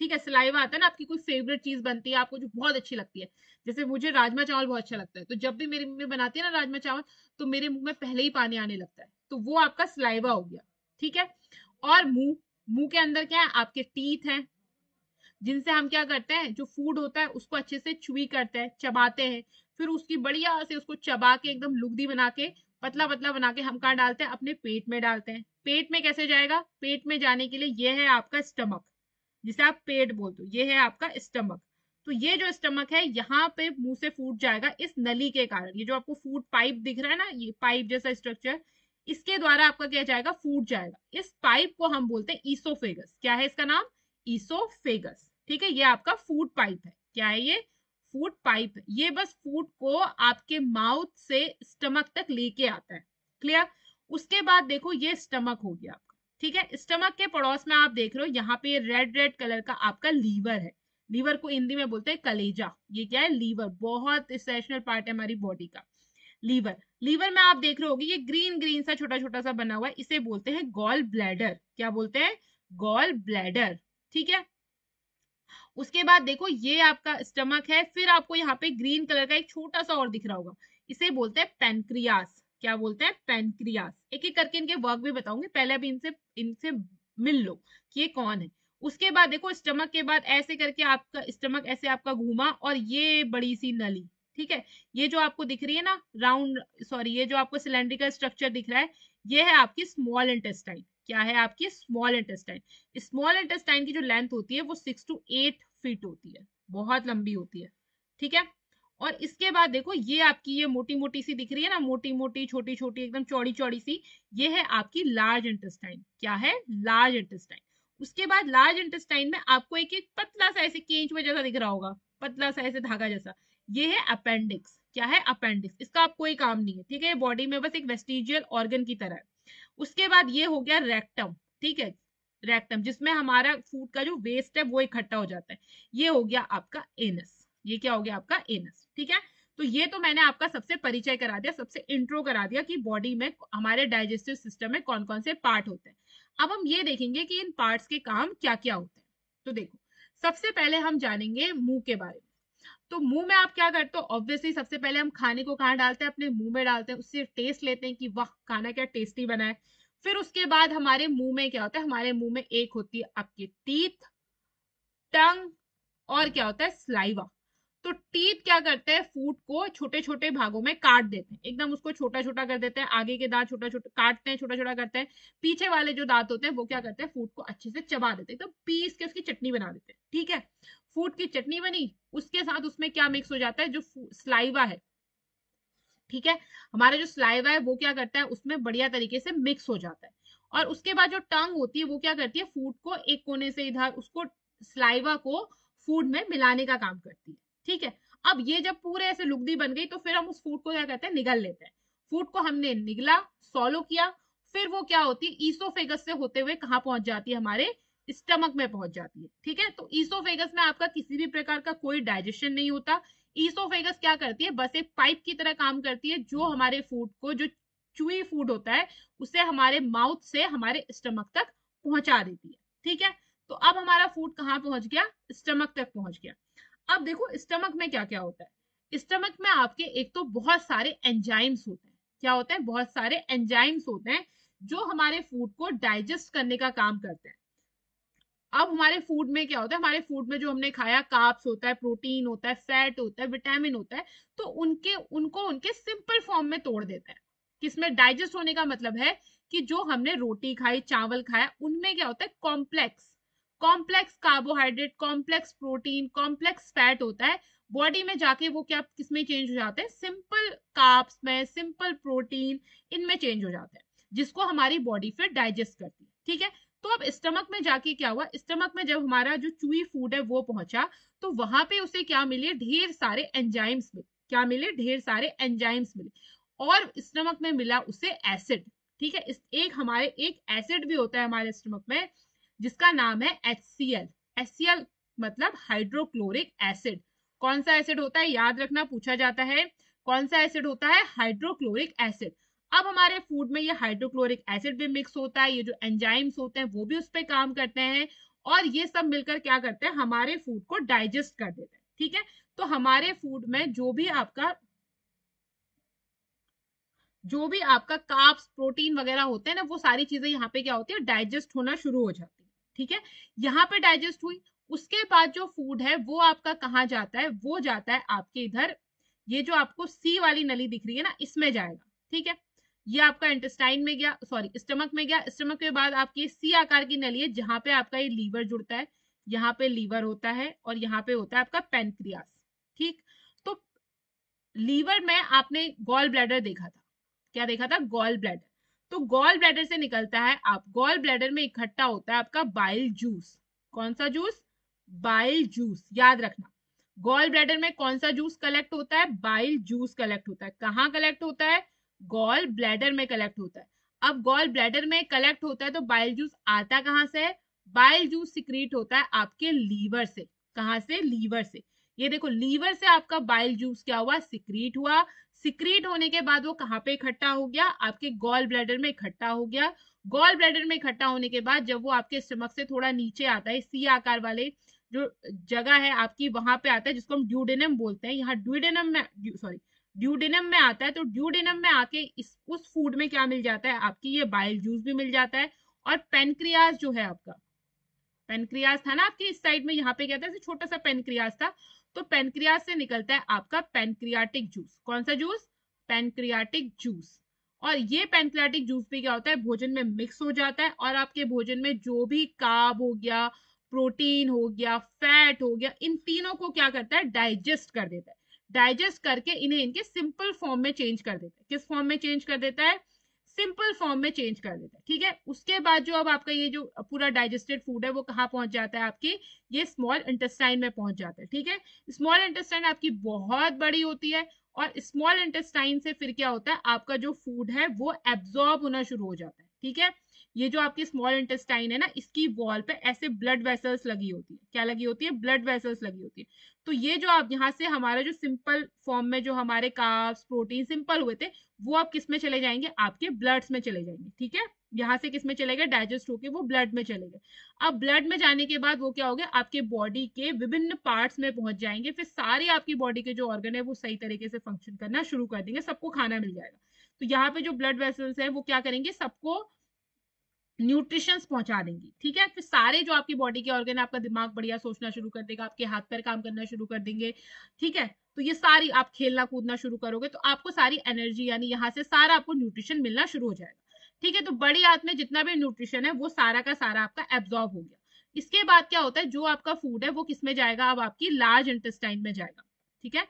ठीक है, सलाइवा आता है ना, आपकी कोई फेवरेट चीज बनती है आपको जो बहुत अच्छी लगती है, जैसे मुझे राजमा चावल बहुत अच्छा लगता है, तो जब भी मेरी मम्मी बनाती है ना राजमा चावल, तो मेरे मुंह में पहले ही पानी आने लगता है, तो वो आपका सलाइवा हो गया। ठीक है। और मुंह, मुंह के अंदर क्या है, आपके टीथ हैं, जिनसे हम क्या करते हैं, जो फूड होता है उसको अच्छे से च्युई करते हैं, चबाते हैं, फिर उसकी बढ़िया से उसको चबा के एकदम लुगदी बना के, पतला पतला बना के हम कहाँ डालते हैं, अपने पेट में डालते हैं। पेट में कैसे जाएगा, पेट में जाने के लिए ये है आपका स्टमक, जिसे आप पेट बोलते हो, ये है आपका स्टमक। तो ये जो स्टमक है, यहाँ पे मुंह से फूड जाएगा इस नली के कारण, ये जो आपको फूड पाइप दिख रहा है ना, ये पाइप जैसा स्ट्रक्चर, इसके द्वारा आपका क्या जाएगा, फूड जाएगा। इस पाइप को हम बोलते हैं ईसोफेगस। क्या है इसका नाम, ईसोफेगस। ठीक है, ये आपका फूड पाइप है। क्या है ये, फूड पाइप है। ये बस फूड को आपके माउथ से स्टमक तक लेके आता है। क्लियर। उसके बाद देखो ये स्टमक हो गया आपका। ठीक है, स्टमक के पड़ोस में आप देख रहे हो यहाँ पे रेड रेड कलर का आपका लीवर है। लीवर को हिंदी में बोलते हैं कलेजा। ये क्या है, लीवर, बहुत इसेंशियल पार्ट है हमारी बॉडी का। लीवर, लीवर में आप देख रहे होगे ये ग्रीन ग्रीन सा छोटा छोटा सा बना हुआ है, इसे बोलते हैं गॉल ब्लैडर। क्या बोलते हैं, गॉल ब्लैडर। ठीक है। उसके बाद देखो ये आपका स्टमक है, फिर आपको यहाँ पे ग्रीन कलर का एक छोटा सा और दिख रहा होगा, इसे बोलते हैं पेनक्रियास। क्या बोलते हैं, पेनक्रियास। एक एक करके इनके वर्क भी बताऊंगी, पहले अभी इनसे इनसे मिल लो कि ये कौन है। उसके बाद देखो स्टमक के बाद ऐसे करके आपका स्टमक ऐसे आपका घूमा, और ये बड़ी सी नली, ठीक है, ये जो आपको दिख रही है ना राउंड, सॉरी, ये जो आपको सिलेंड्रिकल स्ट्रक्चर दिख रहा है, ये है आपकी स्मॉल इंटेस्टाइन। क्या है, आपकी स्मॉल इंटेस्टाइन। स्मॉल इंटेस्टाइन की जो लेंथ होती है वो 6 to 8 फीट होती है, बहुत लंबी होती है। ठीक है। और इसके बाद देखो ये आपकी ये मोटी मोटी सी दिख रही है ना, मोटी मोटी छोटी छोटी एकदम चौड़ी चौड़ी सी, ये है आपकी लार्ज इंटेस्टाइन। क्या है, लार्ज इंटेस्टाइन। उसके बाद लार्ज इंटेस्टाइन में आपको एक एक पतला सा ऐसे केंचुए जैसा दिख रहा होगा, पतला सा ऐसे धागा जैसा, ये है अपेंडिक्स। क्या है, अपेंडिक्स। इसका आप कोई काम नहीं है, ठीक है, बॉडी में बस एक वेस्टिजियल ऑर्गन की तरह है। उसके बाद ये हो गया रेक्टम। ठीक है, रेक्टम, जिसमें हमारा फूड का जो वेस्ट है वो इकट्ठा हो जाता है। ये हो गया आपका एनस। ये क्या हो गया आपका एनस। ठीक है। तो ये तो मैंने आपका सबसे परिचय करा दिया, सबसे इंट्रो करा दिया कि बॉडी में हमारे डाइजेस्टिव सिस्टम में कौन कौन से पार्ट होते हैं। अब हम ये देखेंगे कि इन पार्ट्स के काम क्या क्या होते हैं। तो देखो, सबसे पहले हम जानेंगे मुंह के बारे में। तो मुंह में आप क्या करते हो, ऑब्वियसली सबसे पहले हम खाने को कहाँ डालते हैं, अपने मुंह में डालते हैं, उससे टेस्ट लेते हैं कि वाह खाना क्या टेस्टी बना है। फिर उसके बाद हमारे मुंह में क्या होता है, हमारे मुंह में एक होती है आपकी टीथ, टंग, और क्या होता है, स्लाइवा। तो टीथ क्या करते हैं, फूड को छोटे छोटे भागों में काट देते हैं, एकदम उसको छोटा छोटा कर देते हैं, आगे के दांत छोटा छोटा काटते हैं, छोटा छोटा करते हैं, पीछे वाले जो दांत होते हैं वो क्या करते हैं, फूड को अच्छे से चबा देते हैं, तो पीस के उसकी चटनी बना देते हैं। ठीक है, फूड की चटनी बनी, उसके साथ उसमें क्या मिक्स हो जाता है, जो स्लाइवा है, ठीक है, हमारा जो स्लाइवा है वो क्या करता है, उसमें बढ़िया तरीके से मिक्स हो जाता है। और उसके बाद जो टंग होती है वो क्या करती है, फूड को एक कोने से इधर उसको स्लाइवा को फूड में मिलाने का काम करती है। ठीक है। अब ये जब पूरे ऐसे लुगदी बन गई, तो फिर हम उस फूड को क्या करते हैं, निगल लेते हैं। फूड को हमने निगला, सॉलो किया, फिर वो क्या होती है, ईसोफेगस से होते हुए कहाँ पहुंच जाती है, हमारे स्टमक में पहुंच जाती है। ठीक है। तो ईसोफेगस में आपका किसी भी प्रकार का कोई डाइजेशन नहीं होता। ईसोफेगस क्या करती है, बस एक पाइप की तरह काम करती है, जो हमारे फूड को, जो चुई फूड होता है, उसे हमारे माउथ से हमारे स्टमक तक पहुंचा देती है। ठीक है। तो अब हमारा फूड कहाँ पहुंच गया, स्टमक तक पहुंच गया। अब देखो स्टमक में क्या क्या होता है। स्टमक में आपके एक तो बहुत सारे एंजाइम्स होते हैं। क्या होते हैं, बहुत सारे एंजाइम्स होते हैं, जो हमारे फूड को डाइजेस्ट करने का काम करते हैं। अब हमारे फूड में क्या होता है, हमारे फूड में जो हमने खाया, कार्ब्स होता है, प्रोटीन होता है, फैट होता है, विटामिन होता है, तो उनके सिंपल फॉर्म में तोड़ देता है। किसमें, डाइजेस्ट होने का मतलब है कि जो हमने रोटी खाई, चावल खाया, उनमें क्या होता है, complex complex carbohydrate, complex protein, complex fat होता है। बॉडी में जाके वो क्या किसमें चेंज हो जाते हैं, सिंपल कार्ब्स में, सिंपल प्रोटीन, इनमें चेंज हो जाता है, जिसको हमारी बॉडी फिर डाइजेस्ट करती है। ठीक है। तो अब स्टमक में जाके क्या हुआ, स्टमक में जब हमारा जो चूई फूड है वो पहुंचा, तो वहां पे उसे क्या मिले, ढेर सारे एंजाइम्स मिले। क्या मिले, ढेर सारे एंजाइम्स मिले। और स्टमक में मिला उसे एसिड। ठीक है, एक हमारे एक एसिड भी होता है हमारे स्टमक में, जिसका नाम है HCl। HCl मतलब हाइड्रोक्लोरिक एसिड। कौन सा एसिड होता है, याद रखना, पूछा जाता है, कौन सा एसिड होता है, हाइड्रोक्लोरिक एसिड। अब हमारे फूड में ये हाइड्रोक्लोरिक एसिड भी मिक्स होता है, ये जो एंजाइम्स होते हैं वो भी उस पर काम करते हैं, और ये सब मिलकर क्या करते हैं, हमारे फूड को डाइजेस्ट कर देते हैं। ठीक है, तो हमारे फूड में जो भी आपका कार्ब्स प्रोटीन वगैरह होते हैं ना, वो सारी चीजें यहाँ पे क्या होती है, डाइजेस्ट होना शुरू हो जाती है। ठीक है, यहाँ पे डाइजेस्ट हुई, उसके बाद जो फूड है वो आपका कहाँ जाता है, वो जाता है आपके इधर, ये जो आपको सी वाली नली दिख रही है ना, इसमें जाएगा। ठीक है, ये आपका इंटेस्टाइन में गया, सॉरी स्टमक में गया, स्टमक के बाद आपकी सी आकार की नली है जहां पे आपका ये लीवर जुड़ता है, यहाँ पे लीवर होता है और यहाँ पे होता है आपका पेनक्रियास। ठीक, तो लीवर में आपने गॉल ब्लैडर देखा था, क्या देखा था, गॉल ब्लैडर। तो गॉल ब्लैडर से निकलता है, आप गॉल ब्लैडर में इकट्ठा होता है आपका बाइल जूस। कौन सा जूस, बाइल जूस, याद रखना। गॉल ब्लैडर में कौन सा जूस कलेक्ट होता है, बाइल जूस कलेक्ट होता है। कहाँ कलेक्ट होता है, गॉल ब्लैडर में कलेक्ट होता है। अब गॉल ब्लैडर में कलेक्ट होता है तो बाइल जूस आता कहाँ से है, बाइल जूस सिक्रीट होता है आपके लीवर से। कहाँ से, लीवर से। ये देखो, लीवर से आपका बाइल जूस क्या हुआ, सिक्रीट हुआ। सिक्रीट होने के बाद वो कहाँ पे इकट्ठा हो गया, आपके गॉल ब्लैडर में इकट्ठा हो गया। गॉल ब्लैडर में इकट्ठा होने के बाद जब वो आपके स्टमक से थोड़ा नीचे आता है, सी आकार वाले जो जगह है आपकी, वहां पे आता है, जिसको हम ड्यूडेनम बोलते हैं। यहाँ ड्यूडेनम में, सॉरी, ड्यूडेनम में आता है। तो ड्यूडेनम में आके उस फूड में क्या मिल जाता है, आपकी ये बाइल जूस भी मिल जाता है। और पेनक्रियाज जो है आपका, पेनक्रियाज था ना आपके इस साइड में, यहाँ पे क्या था, छोटा सा पेनक्रियाज था। तो पेनक्रियाज से निकलता है आपका पेनक्रियाटिक जूस। कौन सा जूस, पेनक्रियाटिक जूस। और ये पेनक्रियाटिक जूस भी क्या होता है, भोजन में मिक्स हो जाता है और आपके भोजन में जो भी कार्ब हो गया, प्रोटीन हो गया, फैट हो गया, इन तीनों को क्या करता है, डाइजेस्ट कर देता है। डाइजेस्ट करके इन्हें इनके सिंपल फॉर्म में चेंज कर देता है। किस फॉर्म में चेंज कर देता है, सिंपल फॉर्म में चेंज कर देता है। ठीक है, उसके बाद जो अब आपका ये जो पूरा डाइजेस्टेड फूड है वो कहाँ पहुंच जाता है, आपकी ये स्मॉल इंटेस्टाइन में पहुंच जाता है। ठीक है, स्मॉल इंटेस्टाइन आपकी बहुत बड़ी होती है और स्मॉल इंटेस्टाइन से फिर क्या होता है, आपका जो फूड है वो एब्जॉर्ब होना शुरू हो जाता है। ठीक है, ये जो आपकी स्मॉल इंटेस्टाइन है ना, इसकी वॉल पे ऐसे ब्लड वेसल्स लगी होती है। क्या लगी होती है, ब्लड वेसल्स लगी होती है। तो ये जो आप यहाँ से हमारा जो सिंपल फॉर्म में जो हमारे कार्ब्स प्रोटीन सिंपल हुए थे, वो आप किस में चले जाएंगे, आपके ब्लड्स में चले जाएंगे। ठीक है, यहाँ से किस में चले गए, डाइजेस्ट होके वो ब्लड में चले गए। अब ब्लड में जाने के बाद वो क्या हो गया, आपके बॉडी के विभिन्न पार्ट्स में पहुंच जाएंगे। फिर सारे आपकी बॉडी के जो ऑर्गन है वो सही तरीके से फंक्शन करना शुरू कर देंगे, सबको खाना मिल जाएगा। तो यहाँ पे जो ब्लड वेसल्स है वो क्या करेंगे, सबको न्यूट्रिशन पहुंचा देंगी। ठीक है, फिर सारे जो आपकी बॉडी के ऑर्गन, आपका दिमाग बढ़िया सोचना शुरू कर देगा, आपके हाथ पैर काम करना शुरू कर देंगे। ठीक है, तो ये सारी आप खेलना कूदना शुरू करोगे तो आपको सारी एनर्जी, यानी यहाँ से सारा आपको न्यूट्रिशन मिलना शुरू हो जाएगा। ठीक है, तो बड़ी आंत में जितना भी न्यूट्रिशन है वो सारा का सारा आपका एब्जॉर्ब हो गया। इसके बाद क्या होता है, जो आपका फूड है वो किस में जाएगा, अब आपकी लार्ज इंटेस्टाइन में जाएगा। ठीक है,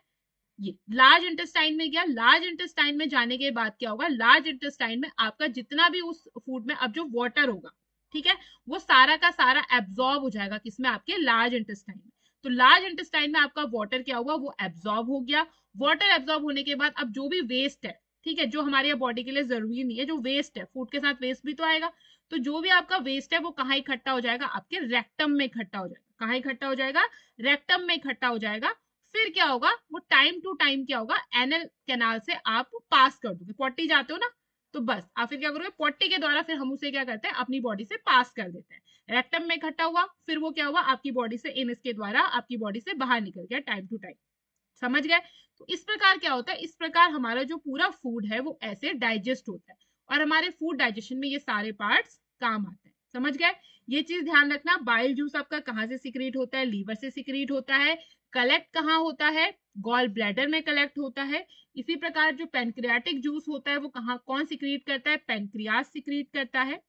ये लार्ज इंटेस्टाइन में गया। लार्ज इंटेस्टाइन में जाने के बाद क्या होगा, लार्ज इंटेस्टाइन में आपका जितना भी उस फूड में अब जो वाटर होगा, ठीक है, वो सारा का सारा एब्जॉर्ब हो जाएगा किसमें, आपके लार्ज इंटेस्टाइन में। तो लार्ज इंटेस्टाइन में आपका वाटर क्या हुआ, वो एब्जॉर्ब हो गया। वाटर एब्जॉर्ब होने के बाद अब जो भी वेस्ट है, ठीक है, जो हमारी बॉडी के लिए जरूरी नहीं है, जो वेस्ट है, फूड के साथ वेस्ट भी तो आएगा, तो जो भी आपका वेस्ट है वो कहाँ इकट्ठा हो जाएगा, आपके रेक्टम में इकट्ठा हो जाएगा। कहाँ इकट्ठा हो जाएगा, रेक्टम में इकट्ठा हो जाएगा। फिर क्या होगा, वो टाइम टू टाइम क्या होगा, एनल कैनाल से आप पास कर दोगे। पॉटी जाते हो ना, तो बस आप फिर क्या करोगे, पॉटी के द्वारा फिर हम उसे क्या करते हैं, अपनी बॉडी से पास कर देते हैं। रेक्टम में इकट्ठा हुआ, फिर वो क्या हुआ, आपकी बॉडी से एनस के द्वारा आपकी बॉडी से बाहर निकल गया टाइम टू टाइम। समझ गए। तो इस प्रकार क्या होता है, इस प्रकार हमारा जो पूरा फूड है वो ऐसे डाइजेस्ट होता है और हमारे फूड डाइजेशन में ये सारे पार्ट्स काम आते हैं। समझ गए, ये चीज ध्यान रखना। बाइल जूस आपका कहाँ से सिक्रीट होता है, लीवर से सिक्रीट होता है। कलेक्ट कहाँ होता है, गॉल ब्लैडर में कलेक्ट होता है। इसी प्रकार जो पेनक्रियाटिक जूस होता है वो कहाँ, कौन सिक्रीट करता है, पेनक्रियास सिक्रीट करता है।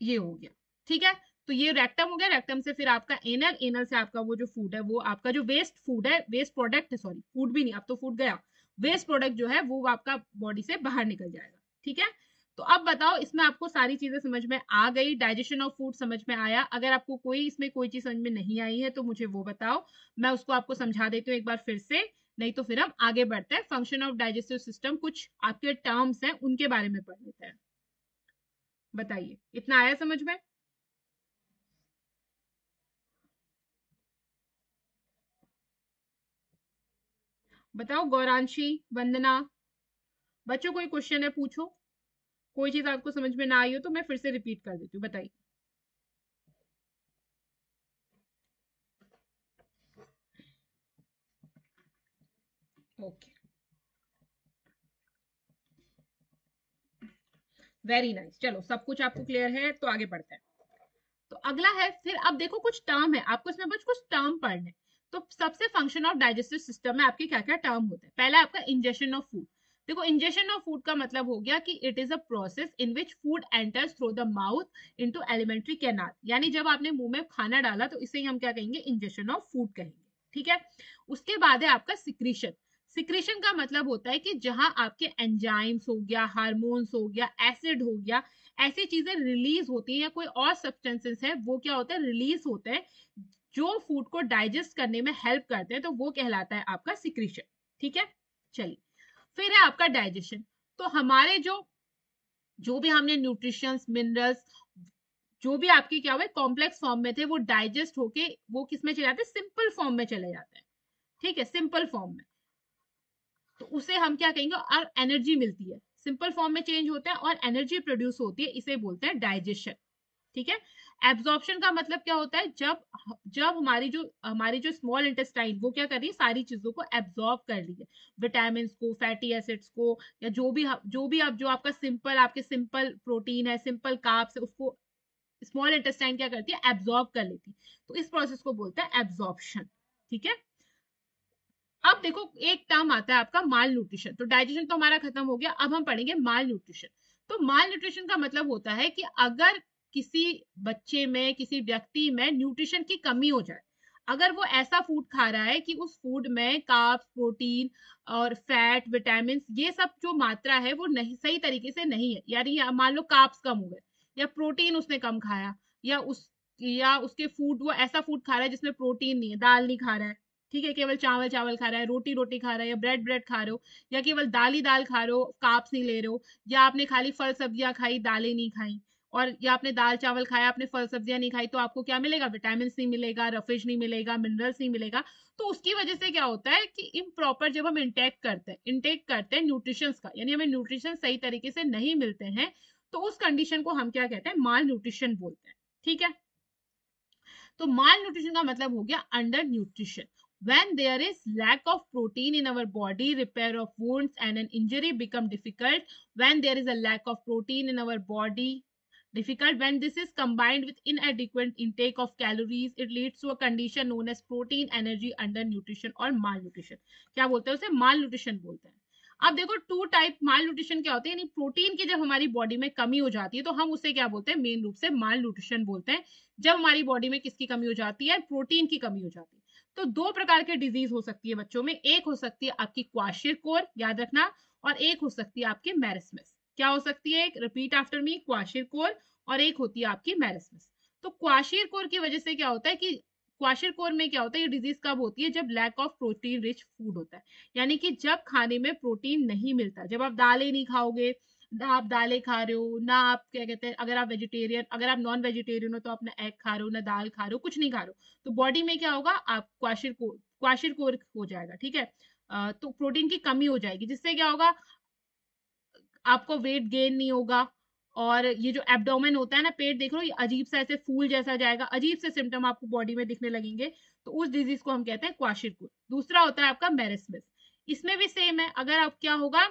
ये हो गया। ठीक है, तो ये रेक्टम हो गया। रेक्टम से फिर आपका एनल, एनल से आपका वो जो फूड है, वो आपका जो वेस्ट फूड है, वेस्ट प्रोडक्ट है, सॉरी फूड भी नहीं, अब तो फूड गया, वेस्ट प्रोडक्ट जो है वो आपका बॉडी से बाहर निकल जाएगा। ठीक है, तो अब बताओ, इसमें आपको सारी चीजें समझ में आ गई, डाइजेशन ऑफ फूड समझ में आया। अगर आपको कोई इसमें कोई चीज समझ में नहीं आई है तो मुझे वो बताओ, मैं उसको आपको समझा देती हूँ एक बार फिर से। नहीं तो फिर हम आगे बढ़ते हैं, फंक्शन ऑफ डाइजेस्टिव सिस्टम, कुछ आपके टर्म्स हैं उनके बारे में पढ़ लेते हैं। बताइए, इतना आया समझ में। बताओ गौरांशी, वंदना, बच्चों कोई क्वेश्चन है पूछो। कोई चीज आपको समझ में ना आई हो तो मैं फिर से रिपीट कर देती हूँ, बताइए। Okay, very nice. चलो सब कुछ आपको क्लियर है, तो आगे बढ़ते हैं। तो अगला है, फिर अब देखो कुछ टर्म है, आपको इसमें बस कुछ टर्म पढ़ने। तो सबसे फंक्शन ऑफ डाइजेस्टिव सिस्टम में आपके क्या क्या टर्म होते हैं। पहला आपका इंजेशन ऑफ फूड। देखो इंजेशन ऑफ फूड का मतलब हो गया कि it is a process in which food enters through the mouth into alimentary canal, यानी जब आपने मुंह में खाना डाला तो इसे हम क्या कहेंगे, इंजेशन ऑफ फूड कहेंगे। ठीक है। उसके बाद है आपका सिक्रीशन। सिक्रीशन का मतलब होता है कि जहां आपके एंजाइम्स हो गया, हार्मोन्स हो गया, एसिड हो गया, ऐसी चीजें रिलीज होती हैं, या कोई और सब्सटेंसेस है वो क्या होता है, रिलीज होते हैं, जो फूड को डाइजेस्ट करने में हेल्प करते हैं, तो वो कहलाता है आपका सिक्रीशन। ठीक है। चलिए, फिर है आपका डाइजेशन। तो हमारे जो जो भी हमने न्यूट्रिशंस, मिनरल्स, जो भी आपके क्या हुए कॉम्प्लेक्स फॉर्म में थे, वो डाइजेस्ट होके वो किस में चले जाते हैं, सिंपल फॉर्म में चले जाते हैं। ठीक है, सिंपल फॉर्म में। तो उसे हम क्या कहेंगे, और एनर्जी मिलती है, सिंपल फॉर्म में चेंज होता है और एनर्जी प्रोड्यूस होती है, इसे बोलते हैं डाइजेशन। ठीक है। एब्जॉर्प्शन का मतलब क्या होता है, जब जब हमारी जो स्मॉल इंटेस्टाइन वो क्या कर रही है, सारी चीजों को एब्जॉर्ब कर रही है, विटामिन को, फैटी एसिड्स को, या जो भी अब जो आपका सिंपल, आपके सिंपल प्रोटीन है, सिंपल कार्ब्स है, उसको स्मॉल इंटेस्टाइन क्या करती है, एब्जॉर्ब कर लेती है। तो इस प्रोसेस को बोलते हैं एब्जॉर्प्शन। ठीक है। अब देखो एक टर्म आता है आपका माल न्यूट्रिशन। तो डाइजेशन तो हमारा खत्म हो गया, अब हम पढ़ेंगे माल न्यूट्रिशन। तो माल न्यूट्रिशन का मतलब होता है कि अगर किसी बच्चे में, किसी व्यक्ति में न्यूट्रिशन की कमी हो जाए, अगर वो ऐसा फूड खा रहा है कि उस फूड में कार्ब्स, प्रोटीन और फैट, विटामिन, ये सब जो मात्रा है वो नहीं, सही तरीके से नहीं है, यानी मान लो कार्ब्स कम हो गए, या प्रोटीन उसने कम खाया, या उसके फूड, वो ऐसा फूड खा रहा है जिसमें प्रोटीन नहीं है, दाल नहीं खा रहा है, ठीक है, केवल चावल चावल खा रहा है, रोटी रोटी खा रहा है, या ब्रेड ब्रेड खा रहे हो, या केवल दाल ही दाल खा रहे हो, कार्ब्स नहीं ले रहे हो, या आपने खाली फल सब्जियां खाई, दालें नहीं खाई, और या आपने दाल चावल खाया, आपने फल सब्जियां नहीं खाई, तो आपको क्या मिलेगा, विटामिन नहीं मिलेगा, रफेज नहीं मिलेगा, मिनरल्स नहीं मिलेगा। तो उसकी वजह से क्या होता है कि इम्प्रॉपर जब हम इंटेक करते हैं न्यूट्रिशंस का, यानी हमें न्यूट्रिशन सही तरीके से नहीं मिलते हैं, तो उस कंडीशन को हम क्या कहते हैं, माल न्यूट्रिशन बोलते हैं। ठीक है। तो माल न्यूट्रिशन का मतलब हो गया under nutrition. When there is lack of protein in our body, repair of wounds and an injury become difficult. When there is a lack of protein in our body, difficult. When this is combined with inadequate intake of calories, it leads to a condition known as protein energy undernutrition or malnutrition. क्या बोलते हैं उसे, malnutrition बोलते हैं। अब देखो to type mall nutrition क्या होते हैं, यानी प्रोटीन की जब हमारी बॉडी में कमी हो जाती है, तो हम उसे क्या बोलते हैं, मेन रूप से माल न्यूट्रिशन बोलते हैं। जब हमारी बॉडी में किसकी कमी हो जाती है, प्रोटीन की कमी हो जाती है। तो दो प्रकार के डिजीज हो सकती है बच्चों में, एक हो सकती है आपकी क्वाशिरकोर, याद रखना, और एक हो सकती है आपकी मैरिस्मस। क्या हो सकती है, एक रिपीट आफ्टर मी, क्वाशिरकोर, और एक होती है आपकी मैरिस्मस। तो क्वाशिरकोर की वजह से क्या होता है कि क्वाशिरकोर में क्या होता है, ये डिजीज कब होती है, जब lack of protein rich food होता है, यानी कि जब खाने में प्रोटीन नहीं मिलता, जब आप दालें नहीं खाओगे, ना आप दालें खा रहे हो, ना आप क्या कहते हैं, अगर आप वेजिटेरियन, अगर आप नॉन वेजिटेरियन हो तो आप ना एग खा रहे हो, ना दाल खा रहे हो, कुछ नहीं खा रहे हो, तो बॉडी में क्या होगा, आप क्वाशिरकोर हो जाएगा। ठीक है। तो प्रोटीन की कमी हो जाएगी, जिससे क्या होगा, आपको वेट गेन नहीं होगा, और ये जो एब्डोमेन होता है ना, पेट देख लो, ये अजीब सा ऐसे फूल जैसा जाएगा, अजीब से सिम्टम आपको बॉडी में दिखने लगेंगे, तो उस डिजीज को हम कहते हैं क्वाशिरकोर। दूसरा होता है आपका मैरिस्मस। इसमें भी सेम है, अगर आप क्या होगा,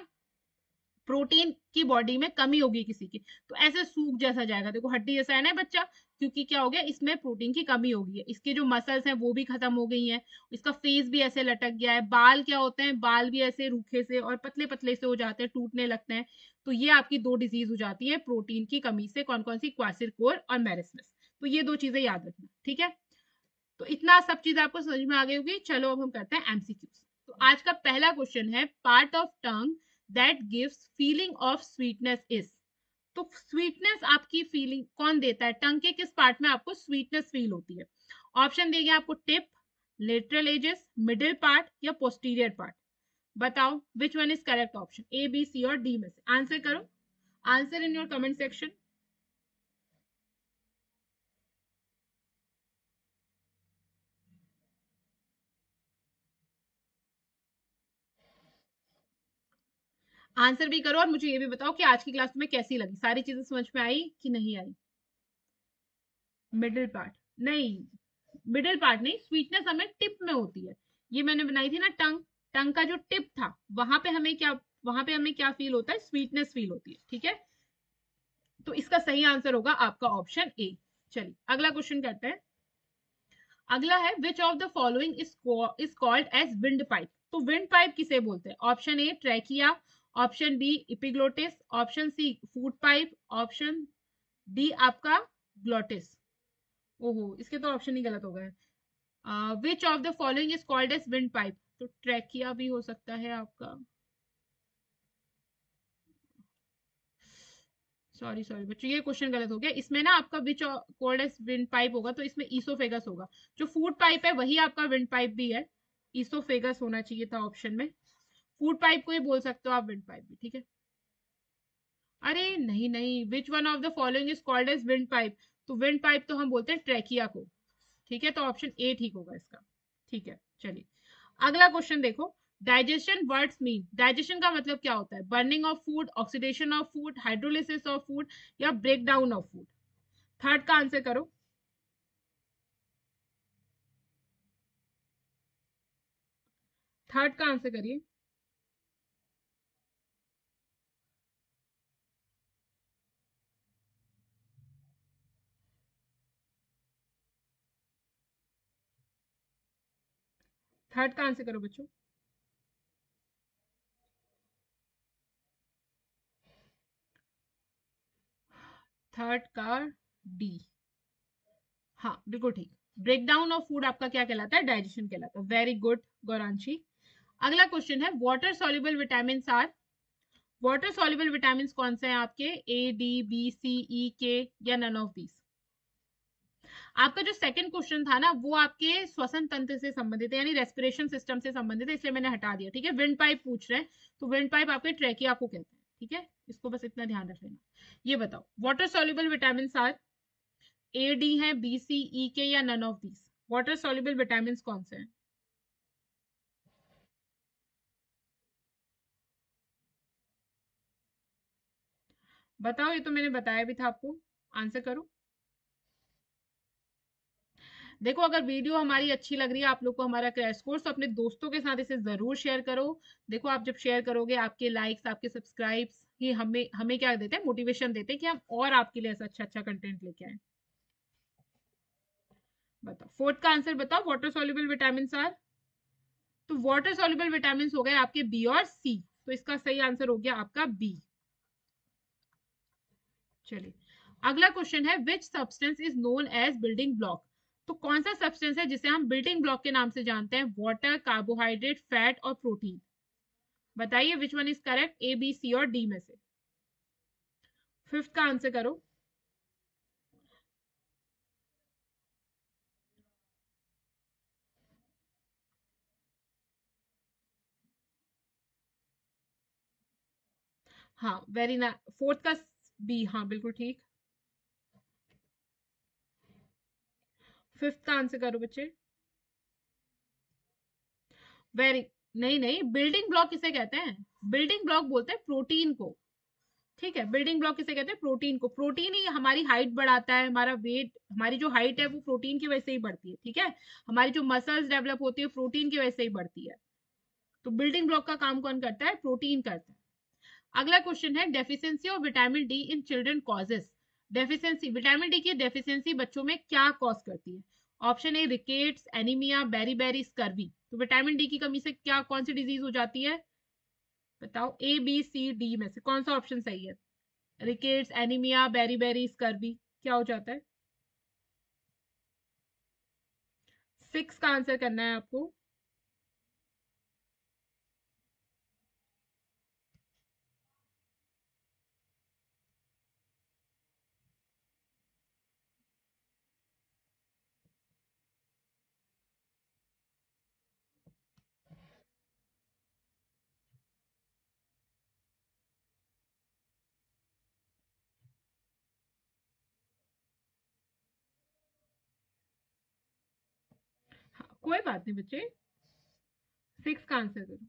प्रोटीन की बॉडी में कमी होगी किसी की, तो ऐसे सूख जैसा जाएगा, देखो हड्डी जैसा है ना बच्चा, क्योंकि क्या हो गया, इसमें प्रोटीन की कमी हो गई है, इसके जो मसल्स हैं वो भी खत्म हो गई हैं, इसका फेस भी ऐसे लटक गया है, बाल क्या होते हैं, बाल भी ऐसे रूखे से और पतले पतले से हो जाते हैं, टूटने लगते हैं। तो ये आपकी दो डिजीज हो जाती है प्रोटीन की कमी से, कौन कौन सी, क्वासिरकोर और मैरिस्मस। तो ये दो चीजें याद रखना। ठीक है। तो इतना सब चीज आपको समझ में आ गई होगी। चलो अब हम करते हैं एमसीक्यूज। तो आज का पहला क्वेश्चन है, part of tongue that gives feeling of sweetness is. तो स्वीटनेस आपकी फीलिंग कौन देता है, टंग के किस पार्ट में आपको स्वीटनेस फील होती है। ऑप्शन देंगे आपको, tip, lateral edges, middle part, या पोस्टीरियर पार्ट। बताओ which one is correct option, A B C और डी में से आंसर करो। Answer in your comment section. Answer भी करो और मुझे ये भी बताओ कि आज की क्लास में कैसी लगी, सारी चीजें समझ में आई कि नहीं आई। मिडिल पार्ट नहीं, मिडिल पार्ट नहीं, स्वीटनेस हमें टिप में होती है, ये मैंने बनाई थी ना टंग, टंग का जो टिप था वहां पे हमें क्या फील होता है, स्वीटनेस फील होती है, ठीक है। तो इसका सही आंसर होगा आपका ऑप्शन ए। चलिए अगला क्वेश्चन करते हैं। अगला है which of the following is called as wind pipe. तो विंड पाइप किसे बोलते हैं? Option A trachea, option B epiglottis, option C food pipe, option D आपका ग्लोटिस। ओहो, इसके तो ऑप्शन ही गलत हो गए। Which of the following is called as wind pipe, तो ट्रैकिया भी हो सकता है आपका, सॉरी सॉरी बच्चों ये क्वेश्चन गलत हो गया। इसमें ना आपका विच कॉल्ड एज विंड पाइप होगा तो इसमें ईसोफेगस होगा। जो फूड पाइप है वही आपका विंड पाइप भी है, ईसोफेगस होना चाहिए था ऑप्शन में। फूड पाइप को ही बोल सकते हो आप विंड पाइप भी, ठीक है। अरे नहीं नहीं, which one of the following is called as wind pipe, तो विंड पाइप तो हम बोलते हैं ट्रैकिया को, ठीक है। तो ऑप्शन ए ठीक होगा इसका, ठीक है। चलिए अगला क्वेश्चन देखो। डाइजेशन वर्ड्स मीन, डाइजेशन का मतलब क्या होता है? Burning of food, oxidation of food, hydrolysis of food, या break down of food. Third का आंसर करो। थर्ड का आंसर करिए। थर्ड का आंसर करो बच्चों। थर्ड का डी, हाँ बिल्कुल ठीक। ब्रेक डाउन ऑफ फूड आपका क्या कहलाता है? डाइजेशन कहलाता है। Very good Gauranshi. अगला क्वेश्चन है water soluble vitamin are. Water soluble vitamin कौन से हैं आपके? A D B C E के या नन ऑफ दीज। आपका जो सेकंड क्वेश्चन था ना वो आपके श्वसन तंत्र से संबंधित है, यानी रेस्पिरेशन सिस्टम से संबंधित है, इसलिए मैंने हटा दिया, ठीक है। विंड पाइप पूछ रहे हैं तो विंड पाइप आपके ट्रैकिया को कहते हैं, ठीक है। इसको बस इतना ध्यान रख लेना। ये बताओ water soluble vitamin are A D है, बी सी ई के या none of these. Water soluble vitamin कौन से हैं? बताओ, ये तो मैंने बताया भी था आपको। आंसर करो। देखो अगर वीडियो हमारी अच्छी लग रही है आप लोग को, हमारा क्रैश कोर्स, तो अपने दोस्तों के साथ इसे जरूर शेयर करो। देखो आप जब शेयर करोगे आपके लाइक्स आपके सब्सक्राइब्स ही हमें हमें क्या देते हैं, मोटिवेशन देते हैं कि हम और आपके लिए ऐसा अच्छा अच्छा कंटेंट लेके आए। बताओ फोर्थ का आंसर बताओ, वाटर सॉल्युबल विटामिन आर। तो वाटर सॉल्युबल विटामिन हो गए आपके बी और सी, तो इसका सही आंसर हो गया आपका बी। चलिए अगला क्वेश्चन है which substance is known as building block. तो कौन सा सब्सटेंस है जिसे हम बिल्डिंग ब्लॉक के नाम से जानते हैं? वाटर, कार्बोहाइड्रेट, फैट और प्रोटीन। बताइए which one is correct, A B C और डी में से। फिफ्थ का आंसर करो। हाँ वेरी ना, फोर्थ का बी, हाँ बिल्कुल ठीक। फिफ्थ का आंसर करो बच्चे। वेरी, नहीं नहीं, बिल्डिंग ब्लॉक किसे कहते हैं? बिल्डिंग ब्लॉक बोलते हैं प्रोटीन को, ठीक है। बिल्डिंग ब्लॉक किसे कहते हैं? प्रोटीन को। प्रोटीन ही हमारी हाइट बढ़ाता है, हमारा वेट, हमारी जो हाइट है वो प्रोटीन की वजह से ही बढ़ती है, ठीक है। हमारी जो मसल्स डेवलप होती है प्रोटीन की वजह से ही बढ़ती है। तो बिल्डिंग ब्लॉक का काम कौन करता है? प्रोटीन करता है। अगला क्वेश्चन है deficiency of vitamin D in children causes. Deficiency, vitamin D की डेफिशिएंसी बच्चों में क्या कॉज करती है? Option A rickets, anaemia, beri beri, scurvy. तो विटामिन डी की कमी से क्या कौन सी डिजीज हो जाती है? बताओ ए बी सी डी में से कौन सा ऑप्शन सही है? Rickets, anaemia, beri beri, scurvy, क्या हो जाता है? सिक्स का आंसर करना है आपको। हाँ, कोई बात नहीं बच्चे, सिक्स का आंसर करो।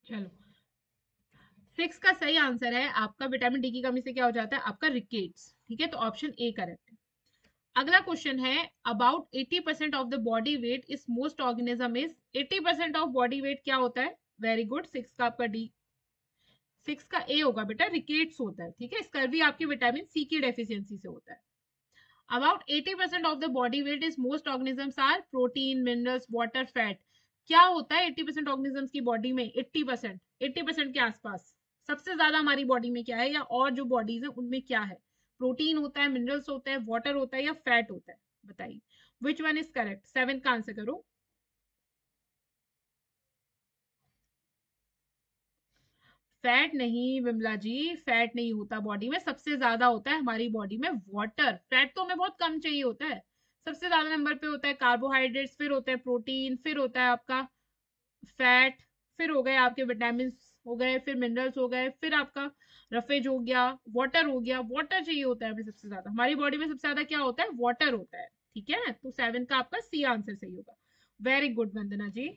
चलो 6 का सही आंसर है आपका, विटामिन डी की कमी से क्या हो जाता है आपका रिकेट्स। ठीक है, तो ऑप्शन ए करेक्ट है। अगला क्वेश्चन है, about 80% of the body weight is most organism is, 80% of body weight क्या होता है? वेरी गुड, 6 का आपका डी, 6 का ए होगा बेटा, रिकेट्स होता है। ठीक है, इसका भी आपकी विटामिन सी की डेफिशिएंसी से होता है। About 80% of the body weight is most organisms are protein, minerals, water, fat. क्या होता है 80% ऑर्गेनिजम्स की बॉडी में? 80%, 80% के आसपास सबसे ज्यादा हमारी बॉडी में क्या है, या और जो बॉडीज है उनमें क्या है? प्रोटीन होता है, मिनरल्स होता है, वाटर होता है, या फैट होता है? बताइए विच वन इज करेक्ट। 7 का आंसर करो। फैट नहीं विमला जी, फैट नहीं होता बॉडी में, सबसे ज्यादा होता है हमारी बॉडी में वाटर। फैट तो हमें बहुत कम चाहिए होता है। सबसे ज्यादा नंबर पे होता है कार्बोहाइड्रेट्स, फिर होता है प्रोटीन, फिर होता है आपका फैट, फिर हो गए आपके विटामिन हो गए, फिर मिनरल्स हो गए, फिर आपका रफेज हो गया, वाटर हो गया। वाटर चाहिए होता है हमें सबसे ज्यादा, हमारी बॉडी में सबसे ज्यादा क्या होता है? वाटर होता है। ठीक है, तो 7 का आपका सी आंसर सही होगा। Very good Vandana ji.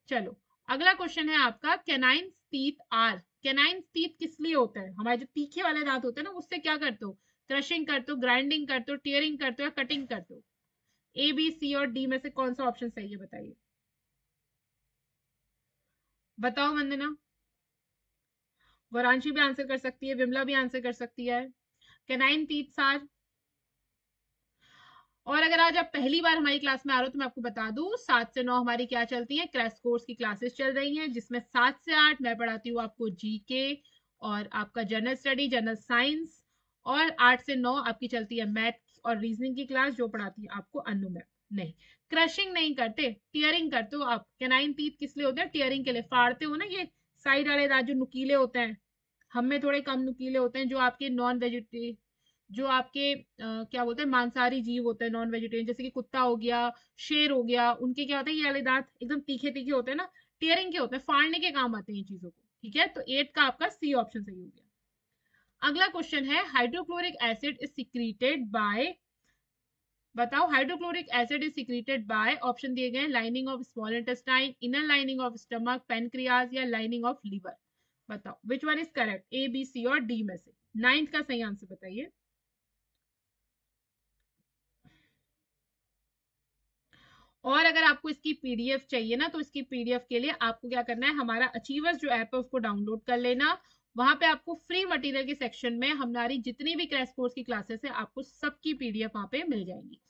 चलो, अगला क्वेश्चन है आपका, canine teeth are, canine teeth किस लिए होता है? हमारे जो तीखे वाले दांत होते हैं ना, उससे क्या करते हो? क्रशिंग करते हो, ग्राइंडिंग करते हो, टीयरिंग करते हो, या कटिंग करते हो? ए, बी, सी और डी में से कौन सा ऑप्शन सही है बताइए। बताओ वंदना। वरांशी भी आंसर कर सकती है, विमला भी आंसर कर सकती है। Canine teeth are. और अगर आज आप पहली बार हमारी क्लास में आ रहे हो तो मैं आपको बता दूं, 7 से 9 हमारी क्या चलती है, क्रैश कोर्स की क्लासेस चल रही हैं, जिसमें 7 से 8 मैं पढ़ाती हूँ आपको जीके और आपका जनरल स्टडी, जनरल साइंस। और 8 से 9 आपकी चलती है मैथ और रीजनिंग की क्लास, जो पढ़ाती है आपको अनु मैम। नहीं, क्रशिंग नहीं करते, टीयरिंग करते हो आप। कैनाइन टीथ किस लिए होते हैं? टीयरिंग के लिए। फाड़ते हो ना, ये साइड वाले दांत जो नुकीले होते हैं, हम में थोड़े कम नुकीले होते हैं, जो आपके नॉन वेजिटेरियन, जो आपके क्या बोलते हैं, मांसाहारी जीव होते हैं, नॉन वेजिटेरियन, जैसे कि कुत्ता हो गया, शेर हो गया, उनके क्या होता है, ये वाले दांत एकदम तीखे तीखे होते हैं ना, टीयरिंग के होते हैं, फाड़ने के काम आते हैं ये चीजों को। ठीक है, तो 8 का आपका सी ऑप्शन सही हो गया। अगला क्वेश्चन है, hydrochloric acid is secreted by, बताओ hydrochloric acid is secreted by, option दिए गए, lining of small intestine, inner lining of stomach, pancreas, या लाइनिंग ऑफ लिवर। बताओ which one is correct, A, B, C और D में से। 9th का सही आंसर बताइए। और अगर आपको इसकी पीडीएफ चाहिए ना, तो इसकी पीडीएफ के लिए आपको क्या करना है, हमारा अचीवर्स जो ऐप है उसको डाउनलोड कर लेना। वहां पे आपको फ्री मटेरियल के सेक्शन में हमारी जितनी भी क्रैश कोर्स की क्लासेस है, आपको सबकी पीडीएफ वहां पे मिल जाएंगी।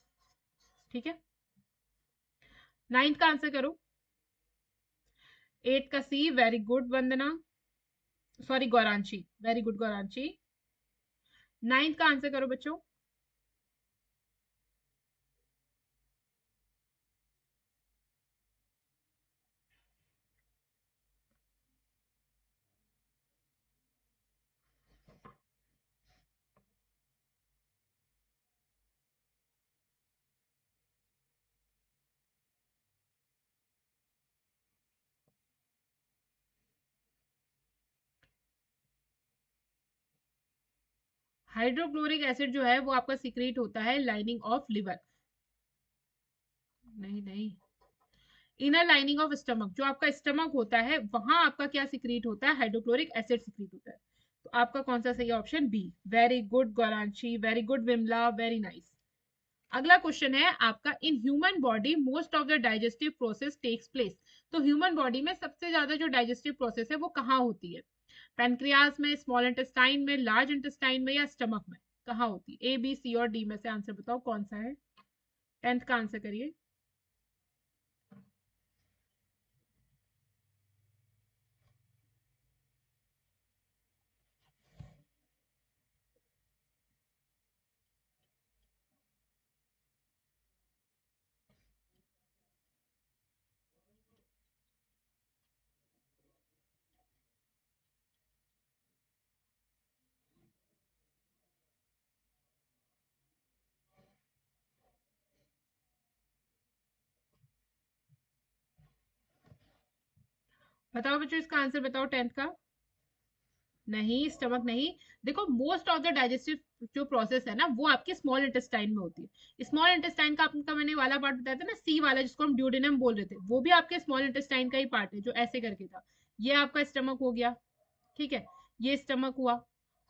ठीक है, 9th का आंसर करो। 8 का सी, वेरी गुड वंदना, sorry Gauranshi, very good Gauranshi. 9th का आंसर करो बच्चों। हाइड्रोक्लोरिक एसिड जो है वो आपका सीक्रेट होता है लाइनिंग ऑफ लिवर। नहीं नहीं, इनर लाइनिंग ऑफ स्टमक, जो आपका स्टमक होता है वहां आपका क्या सिक्रीट होता है? हाइड्रोक्लोरिक एसिड सिक्रीट होता है। तो आपका कौन सा सही option? B. Very good Gauranshi, very good Vimla, very nice. अगला क्वेश्चन है आपका, in human body most of the digestive process takes place. तो ह्यूमन बॉडी में सबसे ज्यादा जो डाइजेस्टिव प्रोसेस है वो कहाँ होती है? पैनक्रियाज में, स्मॉल इंटेस्टाइन में, लार्ज इंटेस्टाइन में, या स्टमक में? कहाँ होती है? ए, बी, सी और डी में से आंसर बताओ कौन सा है। 10th का आंसर करिए। बताओ बच्चों, इसका आंसर बताओ 10th का। नहीं, स्टमक नहीं। देखो, मोस्ट ऑफ द डाइजेस्टिव जो प्रोसेस है ना, वो आपके स्मॉल इंटेस्टाइन में होती है। स्मॉल इंटेस्टाइन का आपका मैंने वाला पार्ट बताया था ना, सी वाला, जिसको हम ड्यूडेनम बोल रहे थे, वो भी आपके स्मॉल इंटेस्टाइन का ही पार्ट है, जो ऐसे करके था। ये आपका स्टमक हो गया। ठीक है, ये स्टमक हुआ।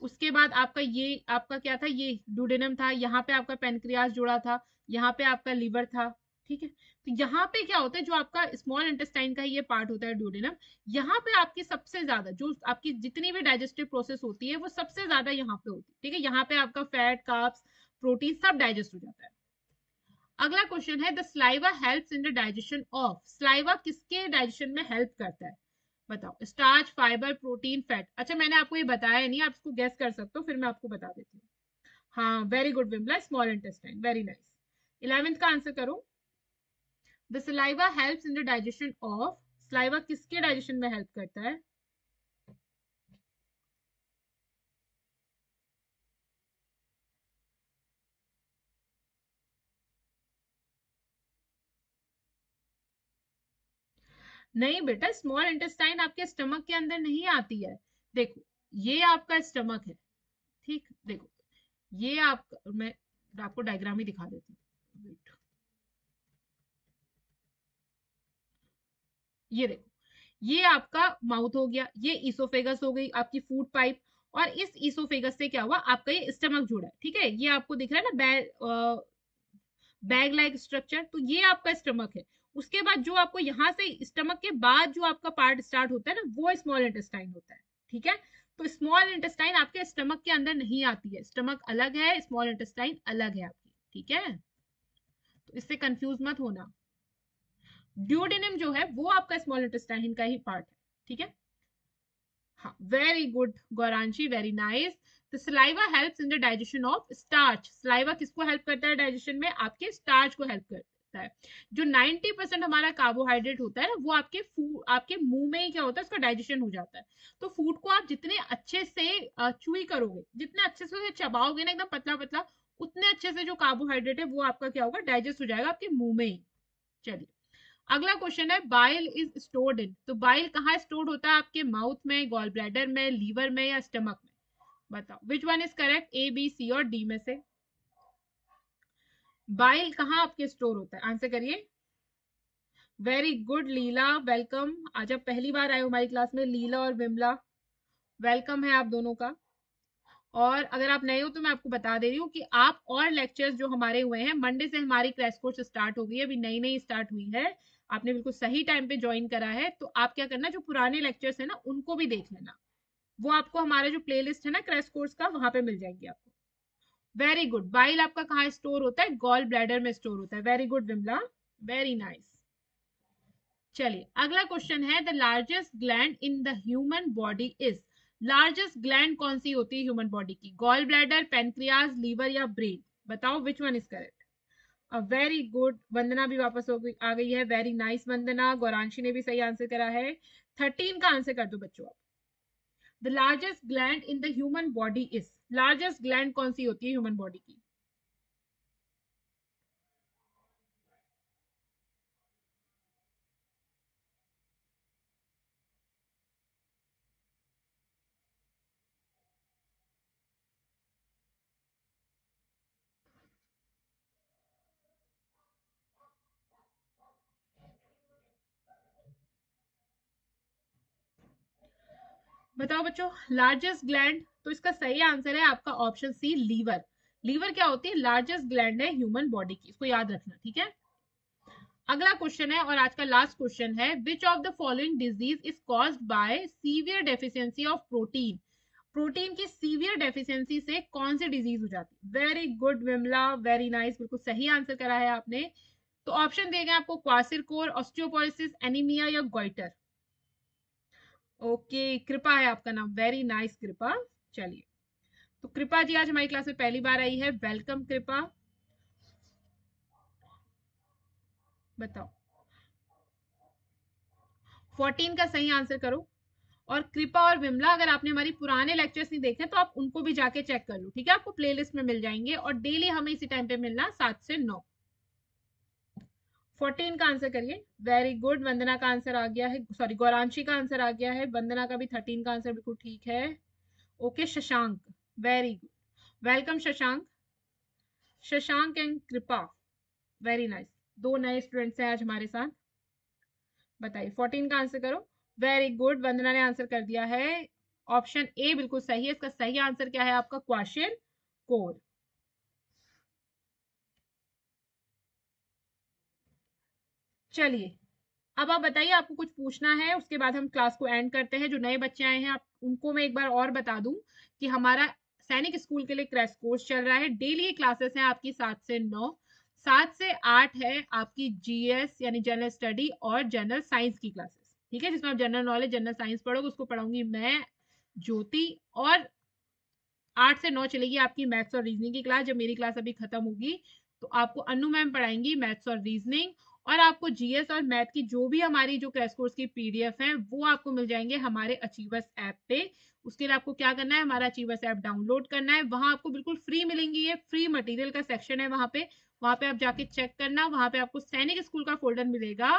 उसके बाद आपका क्या था, ये डुडेनम था, यहाँ पे आपका पेनक्रियास जुड़ा था, यहाँ पे आपका लिवर था। ठीक है, तो यहाँ पे क्या होता है, जो आपका स्मॉल इंटेस्टाइन का ये पार्ट होता है डुडेनम, यहाँ पे आपकी सबसे ज्यादा जो आपकी जितनी भी डाइजेस्टिव प्रोसेस होती है वो सबसे ज्यादा यहाँ पे होती है। ठीक है, यहाँ पे आपका फैट, कार्ब्स, प्रोटीन सब डाइजेस्ट हो जाता है। अगला क्वेश्चन है, the saliva helps in the digestion of, saliva किसके डाइजेशन में हेल्प करता है? बताओ, स्टार्च, फाइबर, प्रोटीन, फैट। अच्छा, मैंने आपको ये बताया नहीं, आप इसको गेस कर सकते हो, फिर मैं आपको बता देती हूँ। हाँ, very good Vimla, small intestine, very nice. 11th का आंसर करो। The saliva helps in the digestion of, saliva किसके डाइजेशन में हेल्प करता है? नहीं बेटा, स्मॉल इंटेस्टाइन आपके स्टमक के अंदर नहीं आती है। देखो, ये आपका स्टमक है। ठीक, देखो, ये आपका, मैं आपको डायग्राम ही दिखा देती हूँ। Wait, ये देखो, ये आपका माउथ हो गया, ये इसोफेगस हो गई आपकी फूड पाइप, और इस इसोफेगस से क्या हुआ, आपका ये स्टमक जुड़ा है। ठीक है, ये आपको दिख रहा है ना, बैग लाइक स्ट्रक्चर, तो ये आपका स्टमक है। उसके बाद जो आपको यहाँ से स्टमक के बाद जो आपका पार्ट स्टार्ट होता है ना, वो स्मॉल इंटेस्टाइन होता है। ठीक है, तो स्मॉल इंटेस्टाइन आपके स्टमक के अंदर नहीं आती है, स्टमक अलग है, स्मॉल इंटेस्टाइन अलग है आपकी। ठीक है, तो इससे कंफ्यूज मत होना। ड्यूडेनम जो है वो आपका स्मॉल इंटेस्टाइन का ही पार्ट है। ठीक है, हाँ, very good Gauranshi, very nice. तो saliva helps in the digestion of starch, saliva किसको हेल्प करता है डाइजेशन में? आपके स्टार्च को हेल्प करता है। जो 90% हमारा कार्बोहाइड्रेट होता है ना, वो आपके मुंह में ही क्या होता है, उसका डाइजेशन हो जाता है। तो फूड को आप जितने अच्छे से चुई करोगे, जितने अच्छे से उसे चबाओगे ना, एकदम पतला पतला, उतने अच्छे से जो कार्बोहाइड्रेट है वो आपका क्या होगा, डाइजेस्ट हो जाएगा आपके मुंह में ही। चलिए, अगला क्वेश्चन है, बाइल इज स्टोर्ड इन, तो बाइल कहाँ स्टोर्ड होता है? आपके माउथ में, गॉल ब्लैडर में, लीवर में, या स्टमक में? बताओ, which one is correct, A, B, C और डी में से? बाइल कहाँ आपके स्टोर होता है, आंसर करिए। वेरी गुड लीला, वेलकम। आज आप पहली बार आए हो हमारी क्लास में, लीला और विमला, वेलकम है आप दोनों का। और अगर आप नए हो तो मैं आपको बता दे रही हूँ कि आप और लेक्चर्स जो हमारे हुए हैं, मंडे से हमारी क्रैश कोर्स स्टार्ट हो गई है, अभी नई नई स्टार्ट हुई है, आपने बिल्कुल सही टाइम पे ज्वाइन करा है। तो आप क्या करना, जो पुराने लेक्चर्स है ना, उनको भी देख लेना, वो आपको हमारा जो प्लेलिस्ट है ना क्रैश कोर्स का, वहां पे मिल जाएंगे आपको। वेरी गुड, बाइल आपका कहाँ स्टोर होता है? गॉल ब्लैडर में स्टोर होता है। Very good Vimla, very nice. चलिए, अगला क्वेश्चन है, the largest gland in the human body is, largest gland कौन सी होती है ह्यूमन बॉडी की? गॉल ब्लैडर, पेनक्रियाज, लीवर या ब्रेन? बताओ, which one is correct. Very good, Vandana भी वापस हो गई, आ गई है, वेरी नाइस वंदना। गौरांशी ने भी सही आंसर करा है। 13 का आंसर कर दो बच्चों आप। The largest gland in the human body is, largest gland कौन सी होती है ह्यूमन बॉडी की? बताओ बच्चों, लार्जेस्ट ग्लैंड, तो इसका सही आंसर है आपका ऑप्शन सी, लीवर। लीवर क्या होती है? लार्जेस्ट ग्लैंड है ह्यूमन बॉडी की, इसको याद रखना। ठीक है, अगला क्वेश्चन है और आज का लास्ट क्वेश्चन है, which of the following disease is caused by severe deficiency of protein, protein की सीवियर डेफिशिएंसी से कौन सी डिजीज हो जाती है? Very good Vimla, very nice, बिल्कुल सही आंसर करा है आपने। तो ऑप्शन दिए गए आपको, क्वासिरकोर, ऑस्टियोपोरोसिस, एनीमिया या गोइटर। ओके, कृपा है आपका नाम, वेरी नाइस कृपा। चलिए, तो कृपा जी आज हमारी क्लास में पहली बार आई है, वेलकम कृपा। बताओ, 14 का सही आंसर करो। और कृपा और विमला, अगर आपने हमारी पुराने लेक्चर्स नहीं देखे तो आप उनको भी जाके चेक कर लो। ठीक है, आपको प्लेलिस्ट में मिल जाएंगे, और डेली हमें इसी टाइम पे मिलना, 7 से 9। 14 का आंसर करिए। वेरी गुड, वंदना का आंसर आ गया है, सॉरी गौरांशी का आंसर आ गया है, वंदना का भी 13 का आंसर बिल्कुल ठीक है। Okay, Shashank, very good, welcome Shashank. Shashank and कृपा, वेरी नाइस, दो नए स्टूडेंट्स हैं आज हमारे साथ। बताइए, 14 का आंसर करो। वेरी गुड, वंदना ने आंसर कर दिया है। ऑप्शन ए बिल्कुल सही है। इसका सही आंसर क्या है आपका? Question core. चलिए, अब आप बताइए, आपको कुछ पूछना है? उसके बाद हम क्लास को एंड करते हैं। जो नए बच्चे आए हैं आप उनको मैं एक बार और बता दूं कि हमारा सैनिक स्कूल के लिए क्रैश कोर्स चल रहा है। डेली की क्लासेस हैं आपकी 7 से 9। 7 से 8 है आपकी जीएस यानी जनरल स्टडी और जनरल साइंस की क्लासेस, ठीक है, जिसमें आप जनरल नॉलेज जनरल साइंस पढ़ोगे। उसको पढ़ाऊंगी मैं, ज्योति। और 8 से 9 चलेगी आपकी मैथ्स और रीजनिंग की क्लास। जब मेरी क्लास अभी खत्म होगी तो आपको अनु मैम पढ़ाएंगी मैथ्स और रीजनिंग। और आपको जीएस और मैथ की जो भी हमारी जो क्रैश कोर्स की पीडीएफ है वो आपको मिल जाएंगे हमारे अचीवर्स ऐप पे। उसके लिए आपको क्या करना है? हमारा अचीवर्स ऐप डाउनलोड करना है। वहां आपको बिल्कुल फ्री मिलेंगी, ये फ्री मटेरियल का सेक्शन है वहां पे आप जाके चेक करना। वहां पे आपको सैनिक स्कूल का फोल्डर मिलेगा।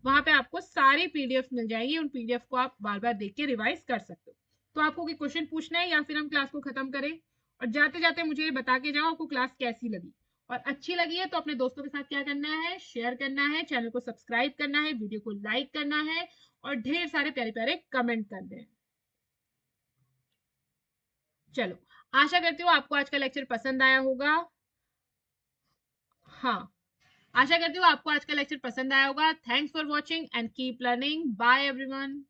वहां पे आपको सारी पीडीएफ मिल जाएगी। उन पीडीएफ को आप बार बार देख के रिवाइज कर सकते हो। तो आपको कोई क्वेश्चन पूछना है या फिर हम क्लास को खत्म करें? और जाते जाते मुझे ये बता के जाओ आपको क्लास कैसी लगी। और अच्छी लगी है तो अपने दोस्तों के साथ क्या करना है? शेयर करना है, चैनल को सब्सक्राइब करना है, वीडियो को लाइक करना है और ढेर सारे प्यारे प्यारे कमेंट करने हैं। चलो, आशा करती हूँ आपको आज का लेक्चर पसंद आया होगा। हाँ, आशा करती हूँ आपको आज का लेक्चर पसंद आया होगा। Thanks for watching and keep learning. Bye everyone.